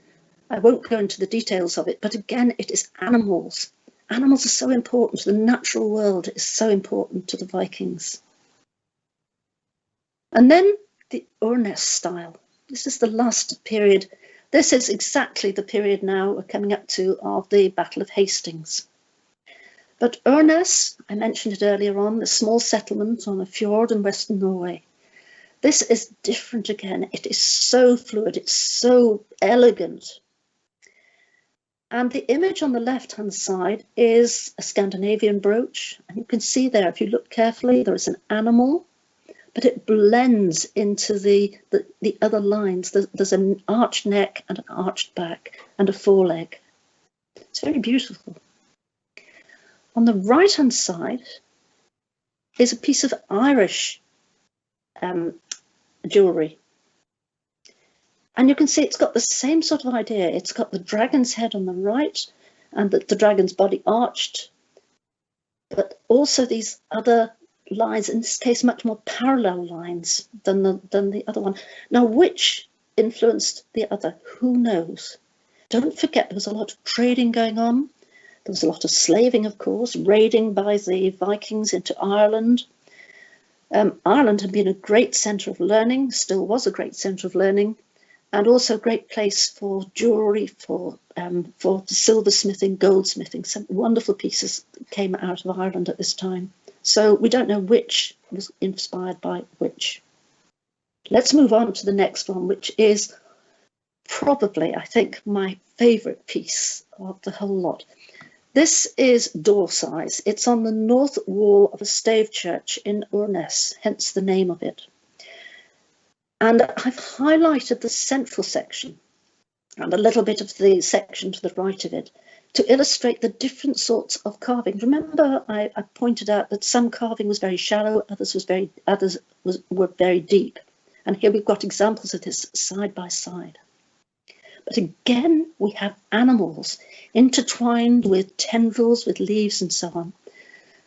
I won't go into the details of it, but again, it is animals. Animals are so important. The natural world is so important to the Vikings. And then the Urness style. This is the last period. This is exactly the period now we're coming up to of the Battle of Hastings. But Urness, I mentioned it earlier on, the small settlement on a fjord in Western Norway. This is different again. It is so fluid, it's so elegant. And the image on the left-hand side is a Scandinavian brooch. And you can see there, if you look carefully, there is an animal, but it blends into the other lines. There's an arched neck and an arched back and a foreleg. It's very beautiful. On the right-hand side is a piece of Irish jewellery. And you can see it's got the same sort of idea. It's got the dragon's head on the right and the dragon's body arched, but also these other lines, in this case much more parallel lines than the other one. Now, which influenced the other? Who knows? Don't forget there was a lot of trading going on. There was a lot of slaving, of course, raiding by the Vikings into Ireland. Ireland had been a great centre of learning, still was a great centre of learning, and also a great place for jewellery, for silversmithing, goldsmithing. Some wonderful pieces came out of Ireland at this time. So we don't know which was inspired by which. Let's move on to the next one, which is probably, I think, my favourite piece of the whole lot. This is door size. It's on the north wall of a stave church in Urness, hence the name of it. And I've highlighted the central section and a little bit of the section to the right of it to illustrate the different sorts of carving. Remember, I pointed out that some carving was very shallow, others were very deep. And here we've got examples of this side by side. But again, we have animals intertwined with tendrils, with leaves and so on.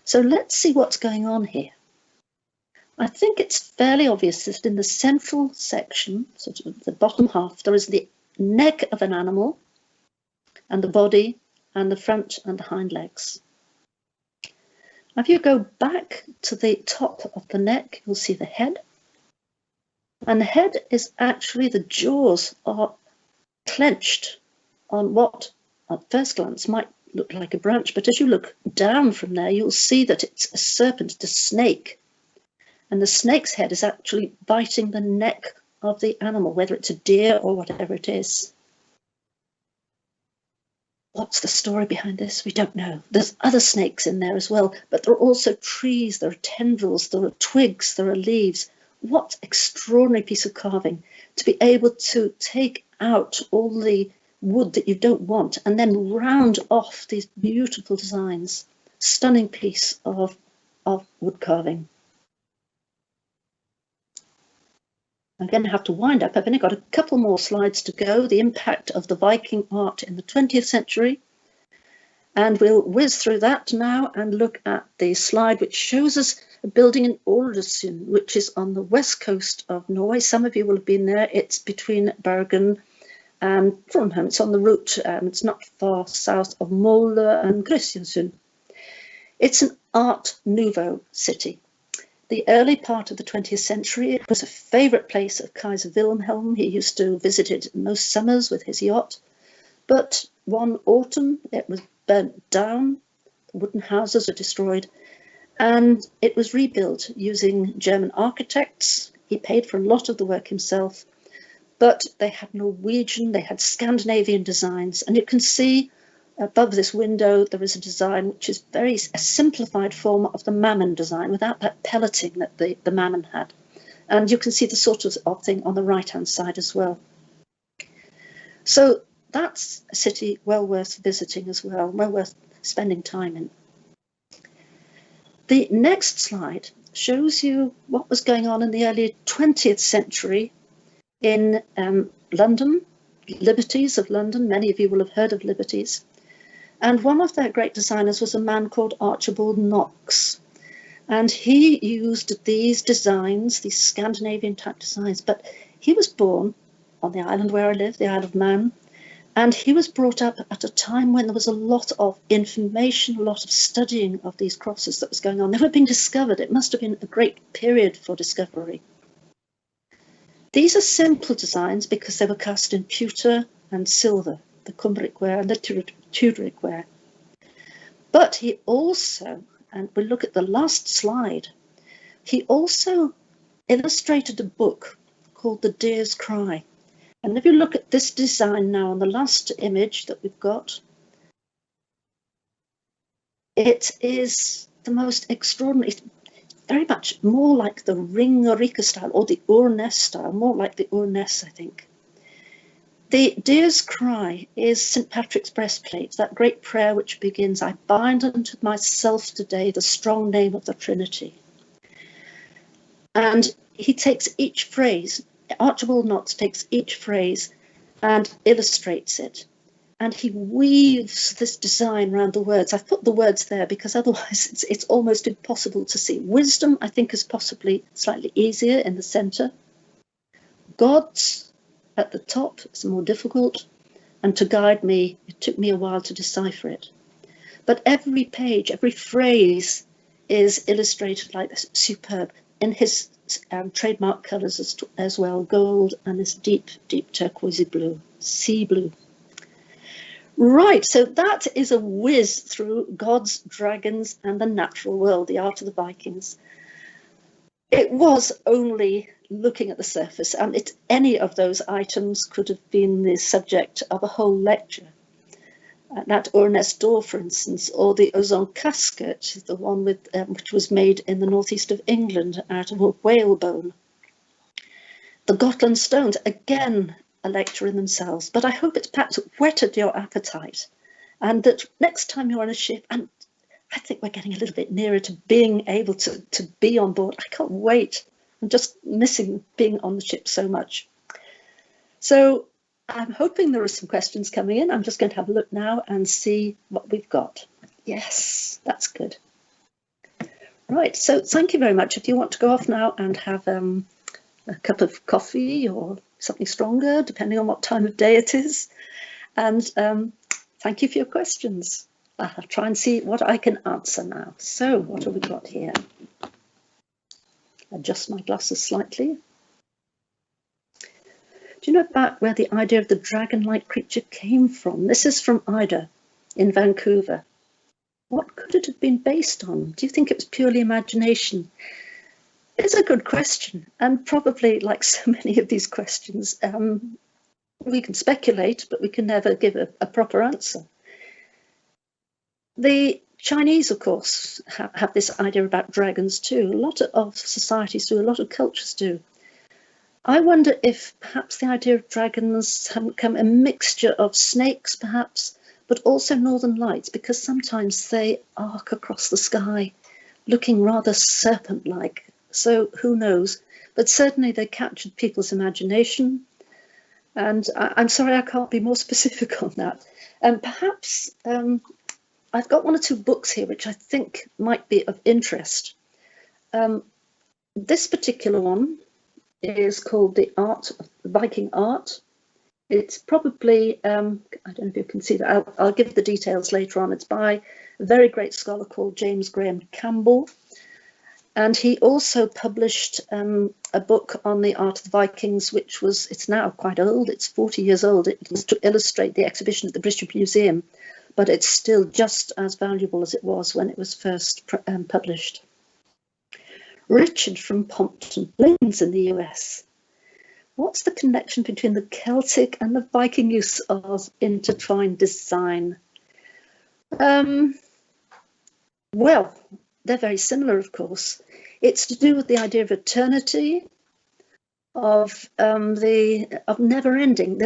So let's see what's going on here. I think it's fairly obvious that in the central section, sort of the bottom half, there is the neck of an animal and the body and the front and the hind legs. Now, if you go back to the top of the neck, you'll see the head. And the head is actually, the jaws are clenched on what at first glance might look like a branch, but as you look down from there, you'll see that it's a serpent, a snake. And the snake's head is actually biting the neck of the animal, whether it's a deer or whatever it is. What's the story behind this? We don't know. There's other snakes in there as well, but there are also trees, there are tendrils, there are twigs, there are leaves. What extraordinary piece of carving to be able to take out all the wood that you don't want, and then round off these beautiful designs. Stunning piece of wood carving. I'm going to have to wind up. I've only got a couple more slides to go. The impact of the Viking art in the 20th century. And we'll whiz through that now and look at the slide which shows us a building in Ålesund, which is on the west coast of Norway. Some of you will have been there. It's between Bergen and Trondheim. It's on the route. It's not far south of Molde and Kristiansund. It's an Art Nouveau city. The early part of the 20th century, it was a favourite place of Kaiser Wilhelm. He used to visit it most summers with his yacht. But one autumn, it was burnt down, the wooden houses were destroyed, and it was rebuilt using German architects. He paid for a lot of the work himself, but they had Norwegian, they had Scandinavian designs, and you can see above this window there is a design which is a simplified form of the Mammon design without that pelleting that the Mammon had. And you can see the sort of thing on the right-hand side as well. So that's a city well worth visiting as well, well worth spending time in. The next slide shows you what was going on in the early 20th century in London, Liberties of London. Many of you will have heard of Liberties. And one of their great designers was a man called Archibald Knox. And he used these designs, these Scandinavian type designs, but he was born on the island where I live, the Isle of Man, and he was brought up at a time when there was a lot of information, a lot of studying of these crosses that was going on. They were being discovered. It must have been a great period for discovery. These are simple designs because they were cast in pewter and silver, the Cumbric ware and the Tudoric ware. But he also, and we'll look at the last slide, he also illustrated a book called The Deer's Cry. And if you look at this design now on the last image that we've got, it is the most extraordinary, very much more like the Ringerike style or the Urnes style, more like the Urnes, I think. The Deer's Cry is St. Patrick's breastplate, that great prayer which begins, I bind unto myself today the strong name of the Trinity. And he takes each phrase, Archibald Knox takes each phrase and illustrates it. And he weaves this design around the words. I've put the words there because otherwise it's almost impossible to see. Wisdom, I think, is possibly slightly easier in the centre. God's at the top is more difficult, and to guide me, it took me a while to decipher it. But every page, every phrase is illustrated like this, superb, in his trademark colours as well, gold and this deep, deep turquoise blue, sea blue. Right, so that is a whiz through gods, dragons, and the natural world, the art of the Vikings. It was only looking at the surface, and any of those items could have been the subject of a whole lecture. That Urnes door, for instance, or the ozone casket, the one with which was made in the northeast of England out of a whalebone. The Gotland stones, again, a lecture in themselves, but I hope it's perhaps whetted your appetite, and that next time you're on a ship, and I think we're getting a little bit nearer to being able to be on board. I can't wait. I'm just missing being on the ship so much. So I'm hoping there are some questions coming in. I'm just going to have a look now and see what we've got. Yes, that's good. Right, so thank you very much. If you want to go off now and have a cup of coffee or something stronger, depending on what time of day it is. And thank you for your questions. I'll try and see what I can answer now. So what have we got here? Adjust my glasses slightly. Do you know about where the idea of the dragon-like creature came from? This is from Ida in Vancouver. What could it have been based on? Do you think it was purely imagination? It's a good question, and probably like so many of these questions, we can speculate, but we can never give a proper answer. The Chinese, of course, have this idea about dragons too. A lot of societies do, a lot of cultures do. I wonder if perhaps the idea of dragons have become a mixture of snakes, perhaps, but also northern lights, because sometimes they arc across the sky, looking rather serpent-like. So who knows? But certainly they captured people's imagination. And I'm sorry I can't be more specific on that. And perhaps I've got one or two books here which I think might be of interest. This particular one is called The Art of Viking Art. It's probably, I don't know if you can see that, I'll give the details later on. It's by a very great scholar called James Graham Campbell. And he also published a book on the art of the Vikings, which was, it's now quite old, it's 40 years old. It was to illustrate the exhibition at the British Museum, but it's still just as valuable as it was when it was first published. Richard from Pompton Plains in the US. What's the connection between the Celtic and the Viking use of intertwined design? Well, they're very similar, of course. It's to do with the idea of eternity, of never ending.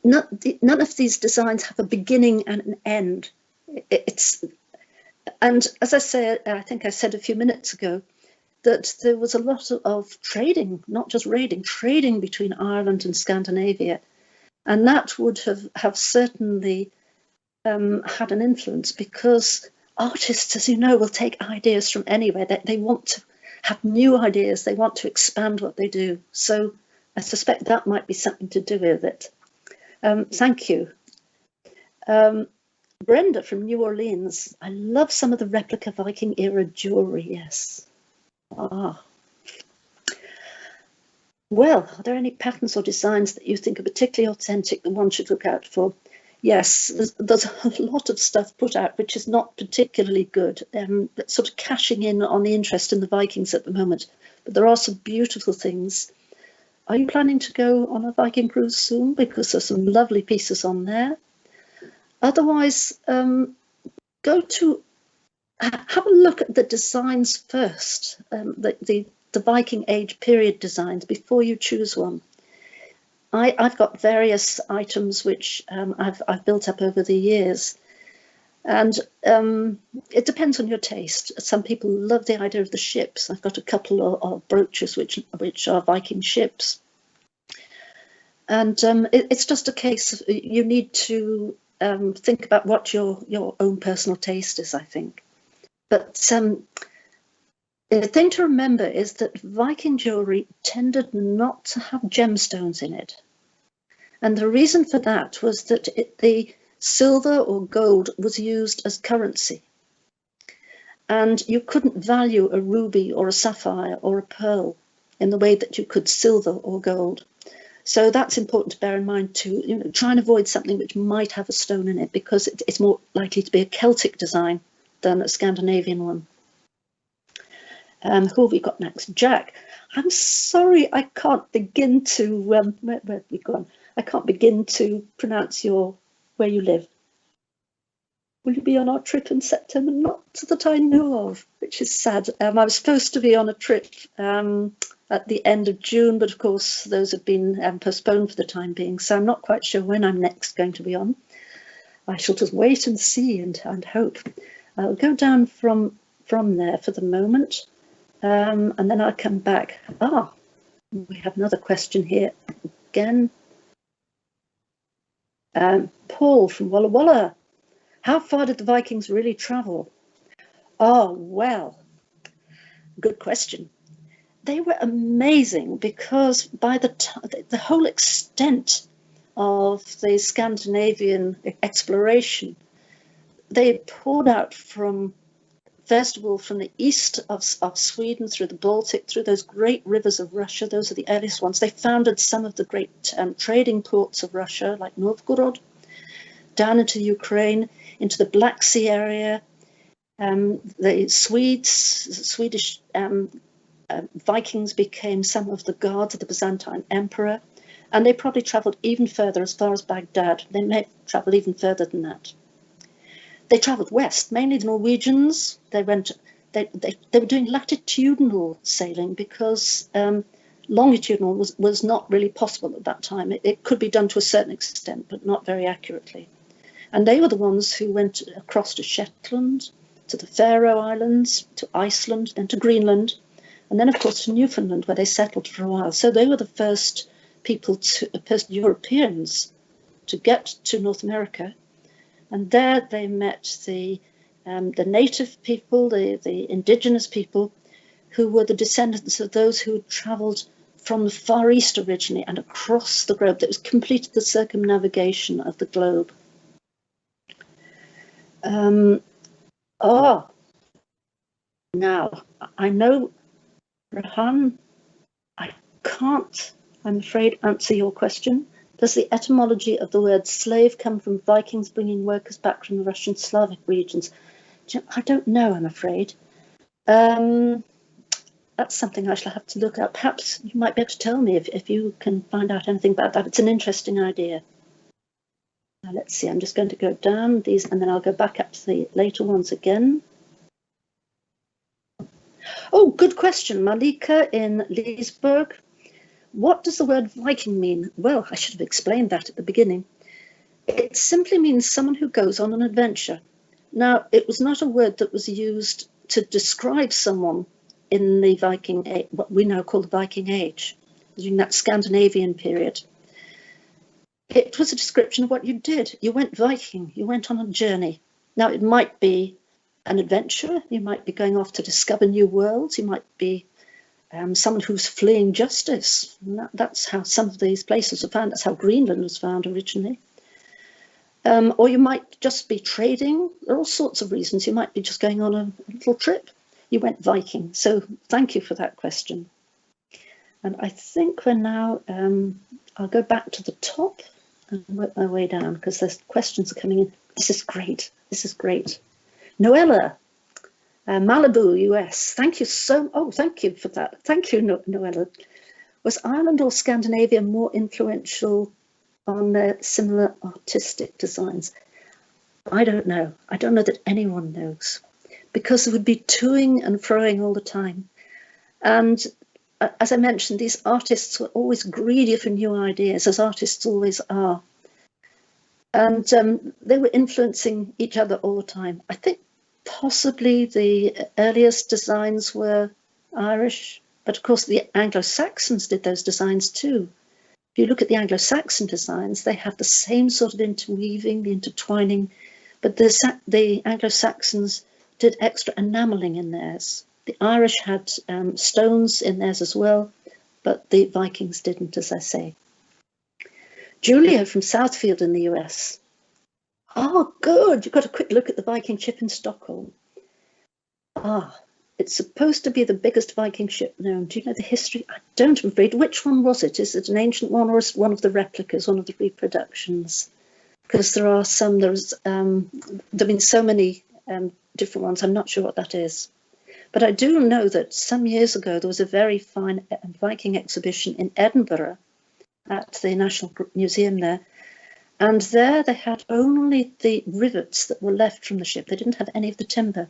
None of these designs have a beginning and an end. And as I said, I think I said a few minutes ago, that there was a lot of trading, not just raiding, trading between Ireland and Scandinavia. And that would have certainly had an influence, because artists, as you know, will take ideas from anywhere. They want to have new ideas. They want to expand what they do. So I suspect that might be something to do with it. Thank you. Brenda from New Orleans. I love some of the replica Viking era jewelry, yes. Well, are there any patterns or designs that you think are particularly authentic that one should look out for? Yes, there's a lot of stuff put out which is not particularly good, sort of cashing in on the interest in the Vikings at the moment. But there are some beautiful things. Are you planning to go on a Viking cruise soon? Because there's some lovely pieces on there. Otherwise, have a look at the designs first, the Viking Age period designs, before you choose one. I've got various items which I've built up over the years, and it depends on your taste. Some people love the idea of the ships. I've got a couple of brooches which are Viking ships, and it's just a case of, you need to think about what your own personal taste is, I think. But the thing to remember is that Viking jewellery tended not to have gemstones in it. And the reason for that was that the silver or gold was used as currency. And you couldn't value a ruby or a sapphire or a pearl in the way that you could silver or gold. So that's important to bear in mind too. Try and avoid something which might have a stone in it, because it's more likely to be a Celtic design than a Scandinavian one. Who have we got next? Jack. I'm sorry, I can't begin to where have we gone? I can't begin to pronounce where you live. Will you be on our trip in September? Not that I know of, which is sad. I was supposed to be on a trip at the end of June, but of course those have been postponed for the time being, so I'm not quite sure when I'm next going to be on. I shall just wait and see and hope. I'll go down from there for the moment, and then I'll come back. We have another question here again. Paul from Walla Walla. How far did the Vikings really travel? Oh, well, good question. They were amazing, because by the whole extent of the Scandinavian exploration, they poured out first of all, from the east of Sweden, through the Baltic, through those great rivers of Russia. Those are the earliest ones. They founded some of the great trading ports of Russia, like Novgorod, down into Ukraine, into the Black Sea area. The Swedish Vikings became some of the guards of the Byzantine emperor, and they probably travelled even further, as far as Baghdad. They may travel even further than that. They travelled west, mainly the Norwegians. They were doing latitudinal sailing, because longitudinal was not really possible at that time. It could be done to a certain extent, but not very accurately. And they were the ones who went across to Shetland, to the Faroe Islands, to Iceland, then to Greenland, and then, of course, to Newfoundland, where they settled for a while. So they were the first Europeans to get to North America. And there they met the native people, the indigenous people, who were the descendants of those who had travelled from the Far East originally and across the globe. That was completed the circumnavigation of the globe. Now, I know, Rahan, I can't, I'm afraid, answer your question. Does the etymology of the word slave come from Vikings bringing workers back from the Russian Slavic regions? I don't know, I'm afraid. That's something I shall have to look up. Perhaps you might be able to tell me if you can find out anything about that. It's an interesting idea. Now, let's see, I'm just going to go down these and then I'll go back up to the later ones again. Oh, good question. Malika in Leesburg. What does the word Viking mean? Well, I should have explained that at the beginning. It simply means someone who goes on an adventure. Now, it was not a word that was used to describe someone in the Viking age, what we now call the Viking Age, during that Scandinavian period. It was a description of what you did. You went Viking, you went on a journey. Now, it might be an adventure, you might be going off to discover new worlds, you might be someone who's fleeing justice. That's how some of these places were found. That's how Greenland was found originally. Or you might just be trading. There are all sorts of reasons. You might be just going on a little trip. You went Viking. So thank you for that question. And I think we're now, I'll go back to the top and work my way down because there's questions are coming in. This is great. This is great. Noella, Malibu, US. Thank you thank you for that. Thank you, Noella. Was Ireland or Scandinavia more influential on their similar artistic designs? I don't know. I don't know that anyone knows, because there would be toing and froing all the time. And as I mentioned, these artists were always greedy for new ideas, as artists always are. And they were influencing each other all the time. I think possibly the earliest designs were Irish, but of course the Anglo-Saxons did those designs too. If you look at the Anglo-Saxon designs, they have the same sort of interweaving, the intertwining, but the Anglo-Saxons did extra enamelling in theirs. The Irish had stones in theirs as well, but the Vikings didn't, as I say. Julia from Southfield in the US. Oh, good. You've got a quick look at the Viking ship in Stockholm. It's supposed to be the biggest Viking ship known. Do you know the history? I don't, I'm afraid. Which one was it? Is it an ancient one or is it one of the replicas, one of the reproductions? Because there are some, there have been so many different ones. I'm not sure what that is. But I do know that some years ago, there was a very fine Viking exhibition in Edinburgh at the National Museum there. And there they had only the rivets that were left from the ship. They didn't have any of the timber.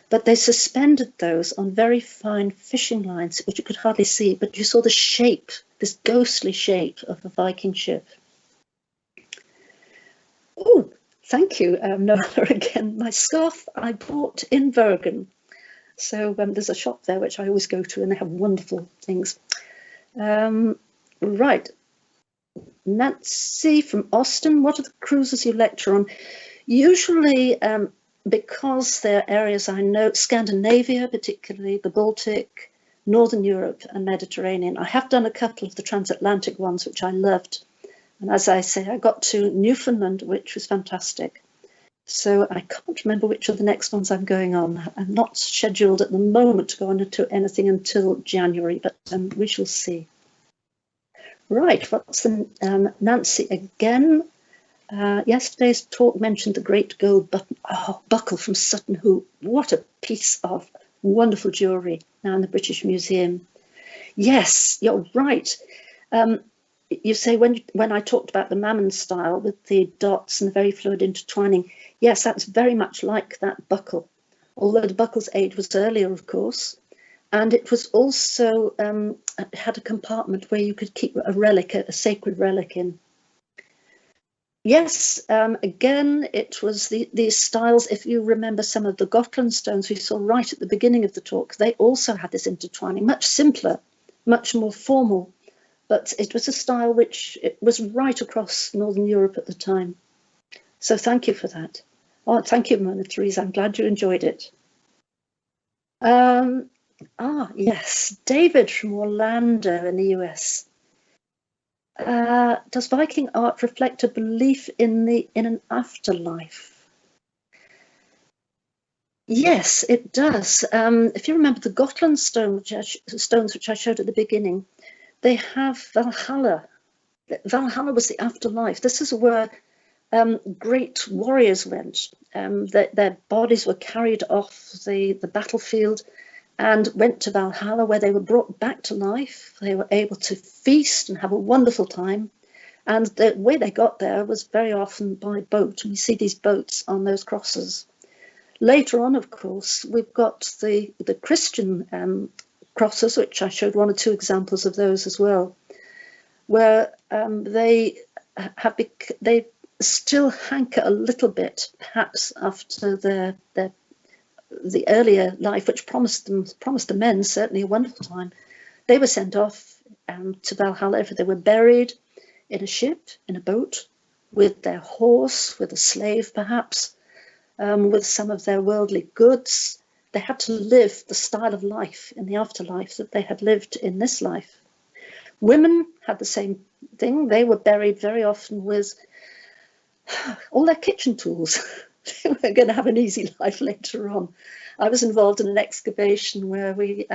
But they suspended those on very fine fishing lines, which you could hardly see, but you saw the shape, this ghostly shape of a Viking ship. Oh, thank you, Noah, again. My scarf I bought in Bergen. So there's a shop there which I always go to, and they have wonderful things. Right. Nancy from Austin, what are the cruises you lecture on? Usually, because they're areas I know, Scandinavia, particularly the Baltic, Northern Europe and Mediterranean. I have done a couple of the transatlantic ones, which I loved. And as I say, I got to Newfoundland, which was fantastic. So I can't remember which of the next ones I'm going on. I'm not scheduled at the moment to go on to anything until January, but we shall see. Right, what's the Nancy again? Yesterday's talk mentioned the great gold buckle from Sutton Hoo. What a piece of wonderful jewellery now in the British Museum. Yes, you're right. You say when I talked about the Mammon style with the dots and the very fluid intertwining, yes, that's very much like that buckle, although the buckle's age was earlier, of course. And it was also had a compartment where you could keep a relic, a sacred relic in. Yes, again, it was these styles. If you remember some of the Gotland stones we saw right at the beginning of the talk, they also had this intertwining, much simpler, much more formal. But it was a style which it was right across Northern Europe at the time. So thank you for that. Oh, thank you, Mona Therese. I'm glad you enjoyed it. Yes, David from Orlando in the US. Does Viking art reflect a belief in an afterlife? Yes, it does. If you remember the Gotland stones which I showed at the beginning, they have Valhalla. Valhalla was the afterlife. This is where great warriors went. Their bodies were carried off the battlefield and went to Valhalla, where they were brought back to life. They were able to feast and have a wonderful time. And the way they got there was very often by boat. We see these boats on those crosses. Later on, of course, we've got the Christian crosses, which I showed one or two examples of those as well, where they still hanker a little bit, perhaps after the earlier life, which promised the men certainly a wonderful time. They were sent off to Valhalla. They were buried in a ship, in a boat, with their horse, with a slave perhaps, with some of their worldly goods. They had to live the style of life in the afterlife that they had lived in this life. Women had the same thing. They were buried very often with all their kitchen tools. They were going to have an easy life later on. I was involved in an excavation where we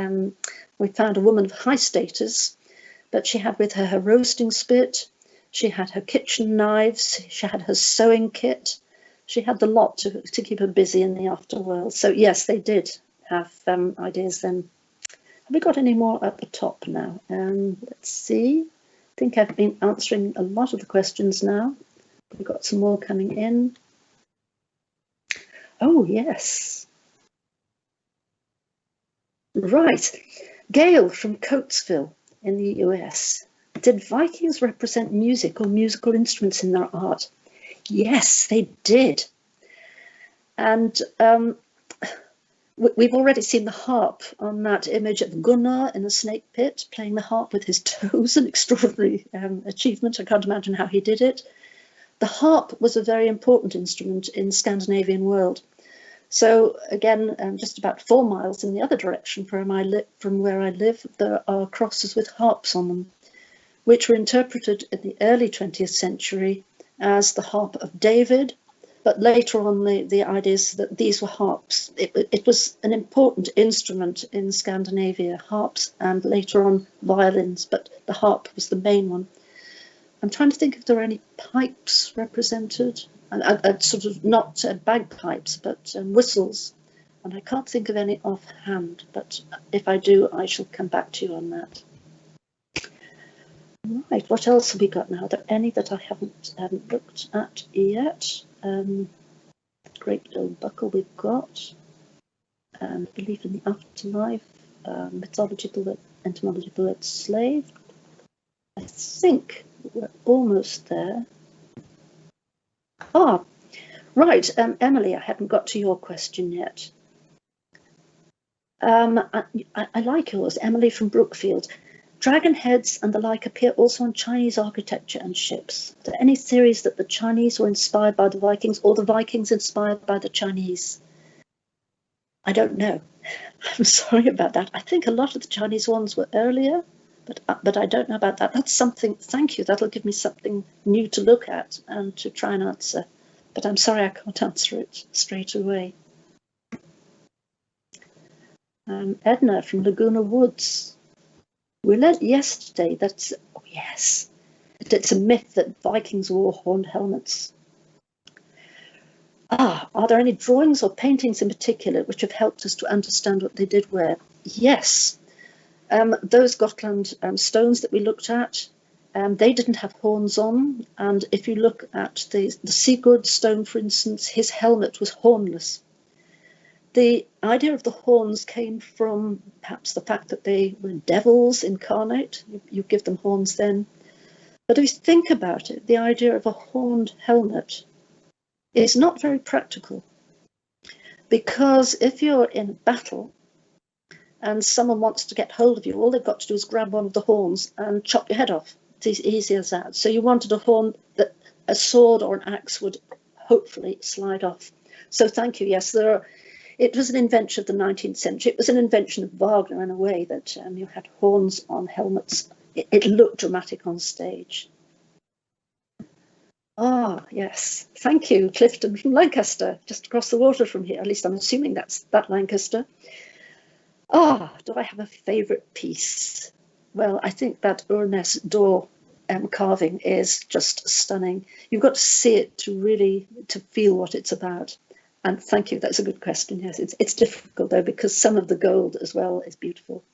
found a woman of high status, but she had with her her roasting spit, she had her kitchen knives, she had her sewing kit, she had the lot to keep her busy in the afterworld. So yes, they did have ideas then. Have we got any more at the top now? Let's see. I think I've been answering a lot of the questions now. We've got some more coming in. Oh, yes. Right. Gail from Coatesville in the US. Did Vikings represent music or musical instruments in their art? Yes, they did. And we've already seen the harp on that image of Gunnar in the snake pit, playing the harp with his toes, an extraordinary achievement. I can't imagine how he did it. The harp was a very important instrument in the Scandinavian world. So again, just about 4 miles in the other direction from where I live, there are crosses with harps on them, which were interpreted in the early 20th century as the harp of David, but later on the ideas that these were harps. It was an important instrument in Scandinavia, harps, and later on violins, but the harp was the main one. I'm trying to think if there are any pipes represented, and sort of not bagpipes, but whistles. And I can't think of any offhand, but if I do, I shall come back to you on that. Right, what else have we got now? Are there any that I haven't looked at yet? Great little buckle we've got. Belief in the afterlife, mythological, entomological slave. I think we're almost there. Ah, right, Emily, I haven't got to your question yet. I like yours, Emily from Brookfield. Dragon heads and the like appear also on Chinese architecture and ships. Are there any theories that the Chinese were inspired by the Vikings or the Vikings inspired by the Chinese? I don't know. I'm sorry about that. I think a lot of the Chinese ones were earlier, but I don't know about that. That's something, thank you, that'll give me something new to look at and to try and answer. But I'm sorry I can't answer it straight away. Edna from Laguna Woods. We learnt yesterday that, oh yes, it's a myth that Vikings wore horned helmets. Are there any drawings or paintings in particular which have helped us to understand what they did wear? Yes. Those Gotland stones that we looked at, they didn't have horns on. And if you look at the Sigurd stone, for instance, his helmet was hornless. The idea of the horns came from perhaps the fact that they were devils incarnate. You give them horns then. But if you think about it, the idea of a horned helmet is not very practical. Because if you're in battle and someone wants to get hold of you, all they've got to do is grab one of the horns and chop your head off. It's as easy as that. So you wanted a horn that a sword or an axe would hopefully slide off. So thank you. Yes, it was an invention of the 19th century. It was an invention of Wagner in a way that you had horns on helmets. It looked dramatic on stage. Ah, yes. Thank you, Clifton from Lancaster, just across the water from here. At least I'm assuming that's that Lancaster. Ah, do I have a favourite piece? Well, I think that Urness door carving is just stunning. You've got to see it to feel what it's about. And thank you, that's a good question. Yes, it's difficult though, because some of the gold as well is beautiful.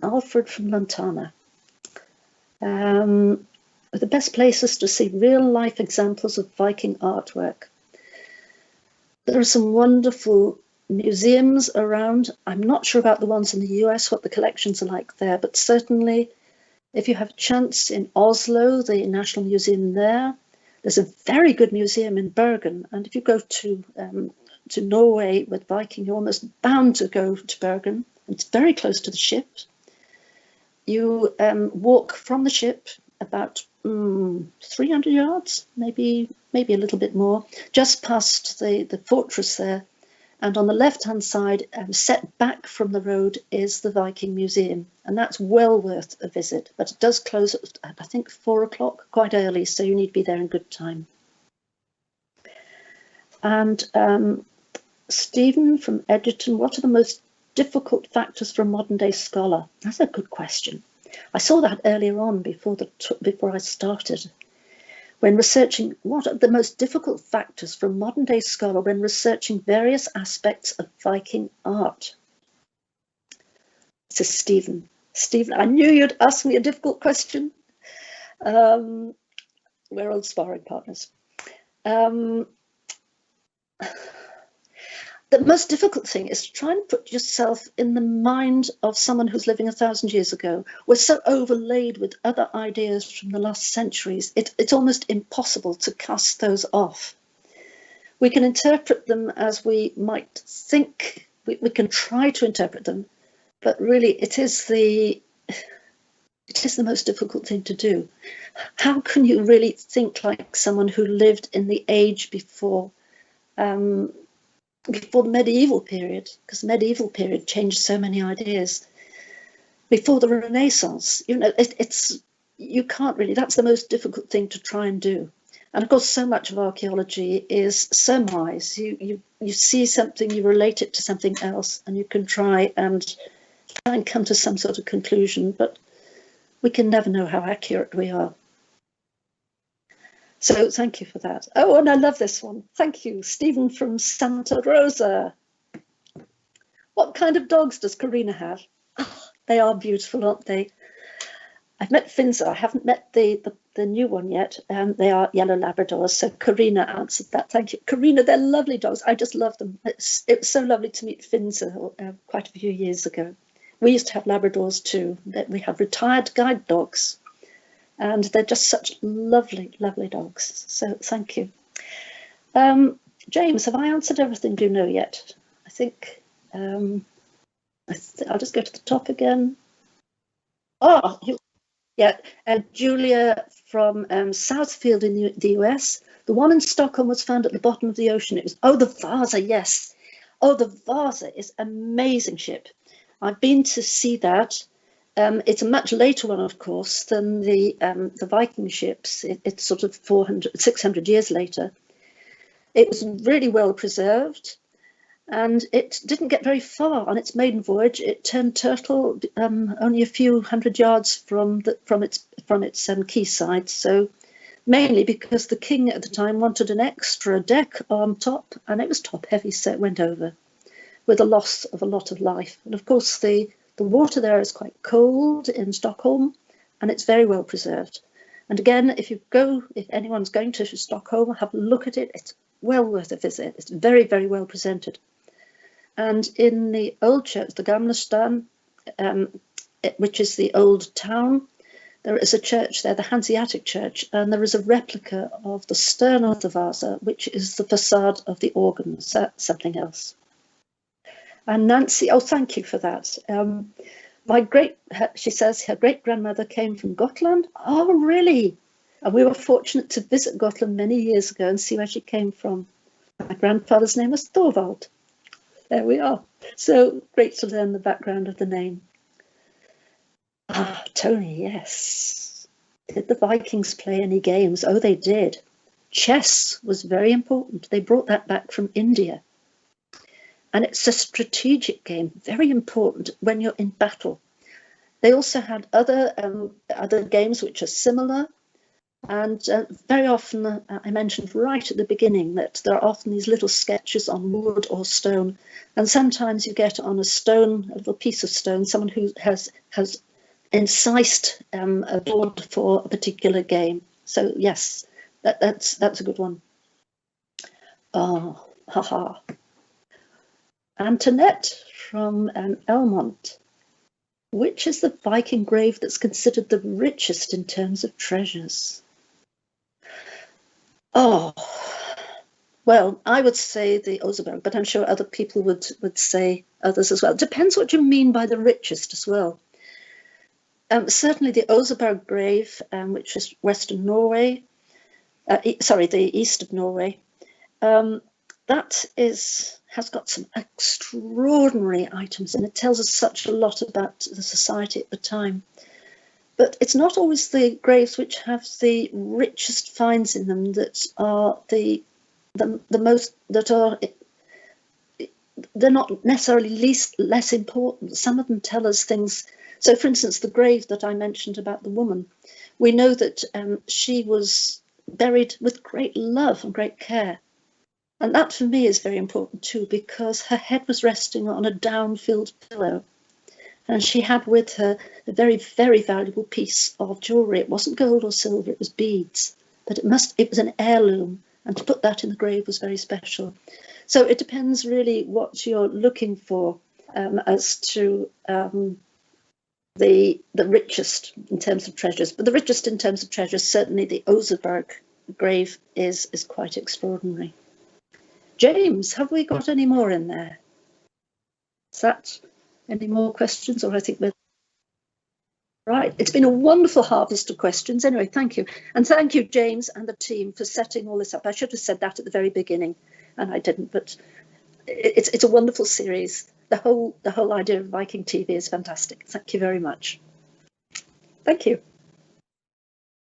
Alfred from Lantana. The best places to see real life examples of Viking artwork. There are some wonderful museums around. I'm not sure about the ones in the US, what the collections are like there, but certainly if you have a chance in Oslo, the National Museum there's a very good museum in Bergen. And if you go to Norway with Viking, you're almost bound to go to Bergen. It's very close to the ship. You walk from the ship about 300 yards, maybe a little bit more, just past the fortress there. And on the left-hand side, set back from the road, is the Viking Museum. And that's well worth a visit. But it does close at, I think, 4 o'clock, quite early, so you need to be there in good time. And Stephen from Edgerton, what are the most difficult factors for a modern-day scholar? That's a good question. I saw that earlier on before I started. When researching, what are the most difficult factors for a modern-day scholar when researching various aspects of Viking art? This is Stephen. Stephen, I knew you'd ask me a difficult question. We're old sparring partners. The most difficult thing is to try and put yourself in the mind of someone who's living 1,000 years ago. We're so overlaid with other ideas from the last centuries, it's almost impossible to cast those off. We can interpret them as we might think, we can try to interpret them, but really it is the most difficult thing to do. How can you really think like someone who lived in the age before the medieval period, because the medieval period changed so many ideas. Before the Renaissance, you can't really, that's the most difficult thing to try and do. And of course, so much of archaeology is surmise. You see something, you relate it to something else, and you can try and come to some sort of conclusion, but we can never know how accurate we are. So thank you for that. Oh, and I love this one. Thank you, Stephen from Santa Rosa. What kind of dogs does Karina have? Oh, they are beautiful, aren't they? I've met Finza. I haven't met the new one yet. They are yellow Labradors. So Karina answered that. Thank you. Karina, they're lovely dogs. I just love them. It was so lovely to meet Finza quite a few years ago. We used to have Labradors too. We have retired guide dogs. And they're just such lovely, lovely dogs. So thank you. James, have I answered everything do you know yet? I think I'll just go to the top again. Oh, yeah. Julia from Southfield in the US. The one in Stockholm was found at the bottom of the ocean. It was, the Vasa, yes. Oh, the Vasa is an amazing ship. I've been to see that. It's a much later one, of course, than the Viking ships. It's sort of 600 years later. It was really well preserved, and it didn't get very far on its maiden voyage. It turned turtle only a few hundred yards from its quayside. So mainly because the king at the time wanted an extra deck on top, and it was top heavy, so it went over with the loss of a lot of life. And of course, the water there is quite cold in Stockholm, and it's very well preserved. And again, if anyone's going to Stockholm, have a look at it. It's well worth a visit. It's very, very well presented. And in the old church, the Gamla which is the old town, there is a church there, the Hanseatic Church, and there is a replica of the stern of the vasa, which is the facade of the organ. So that's something else. And Nancy, oh, thank you for that. She says her great-grandmother came from Gotland. Oh, really? And we were fortunate to visit Gotland many years ago and see where she came from. My grandfather's name was Thorvald. There we are. So great to learn the background of the name. Ah, Tony, yes. Did the Vikings play any games? Oh, they did. Chess was very important. They brought that back from India. And it's a strategic game, very important when you're in battle. They also had other games which are similar. And very often, I mentioned right at the beginning that there are often these little sketches on wood or stone. And sometimes you get on a stone, a little piece of stone, someone who has incised a board for a particular game. So yes, that's a good one. Oh, haha. Antoinette from Elmont. Which is the Viking grave that's considered the richest in terms of treasures? Oh, well, I would say the Oseberg, but I'm sure other people would say others as well. It depends what you mean by the richest as well. Certainly the Oseberg grave, which is Western Norway, the east of Norway, that has got some extraordinary items, and it tells us such a lot about the society at the time. But it's not always the graves which have the richest finds in them that are the most, that are, they're not necessarily less important. Some of them tell us things. So, for instance, the grave that I mentioned about the woman, we know that she was buried with great love and great care. And that for me is very important too, because her head was resting on a down-filled pillow. And she had with her a very, very valuable piece of jewellery. It wasn't gold or silver, it was beads. But it was an heirloom, and to put that in the grave was very special. So it depends really what you're looking for as to the richest in terms of treasures. But the richest in terms of treasures, certainly the Oseberg grave is quite extraordinary. James, have we got any more in there? Is that any more questions? Or I think we're right. It's been a wonderful harvest of questions. Anyway, thank you. And thank you, James and the team, for setting all this up. I should have said that at the very beginning, and I didn't, but it's a wonderful series. The whole idea of Viking TV is fantastic. Thank you very much. Thank you.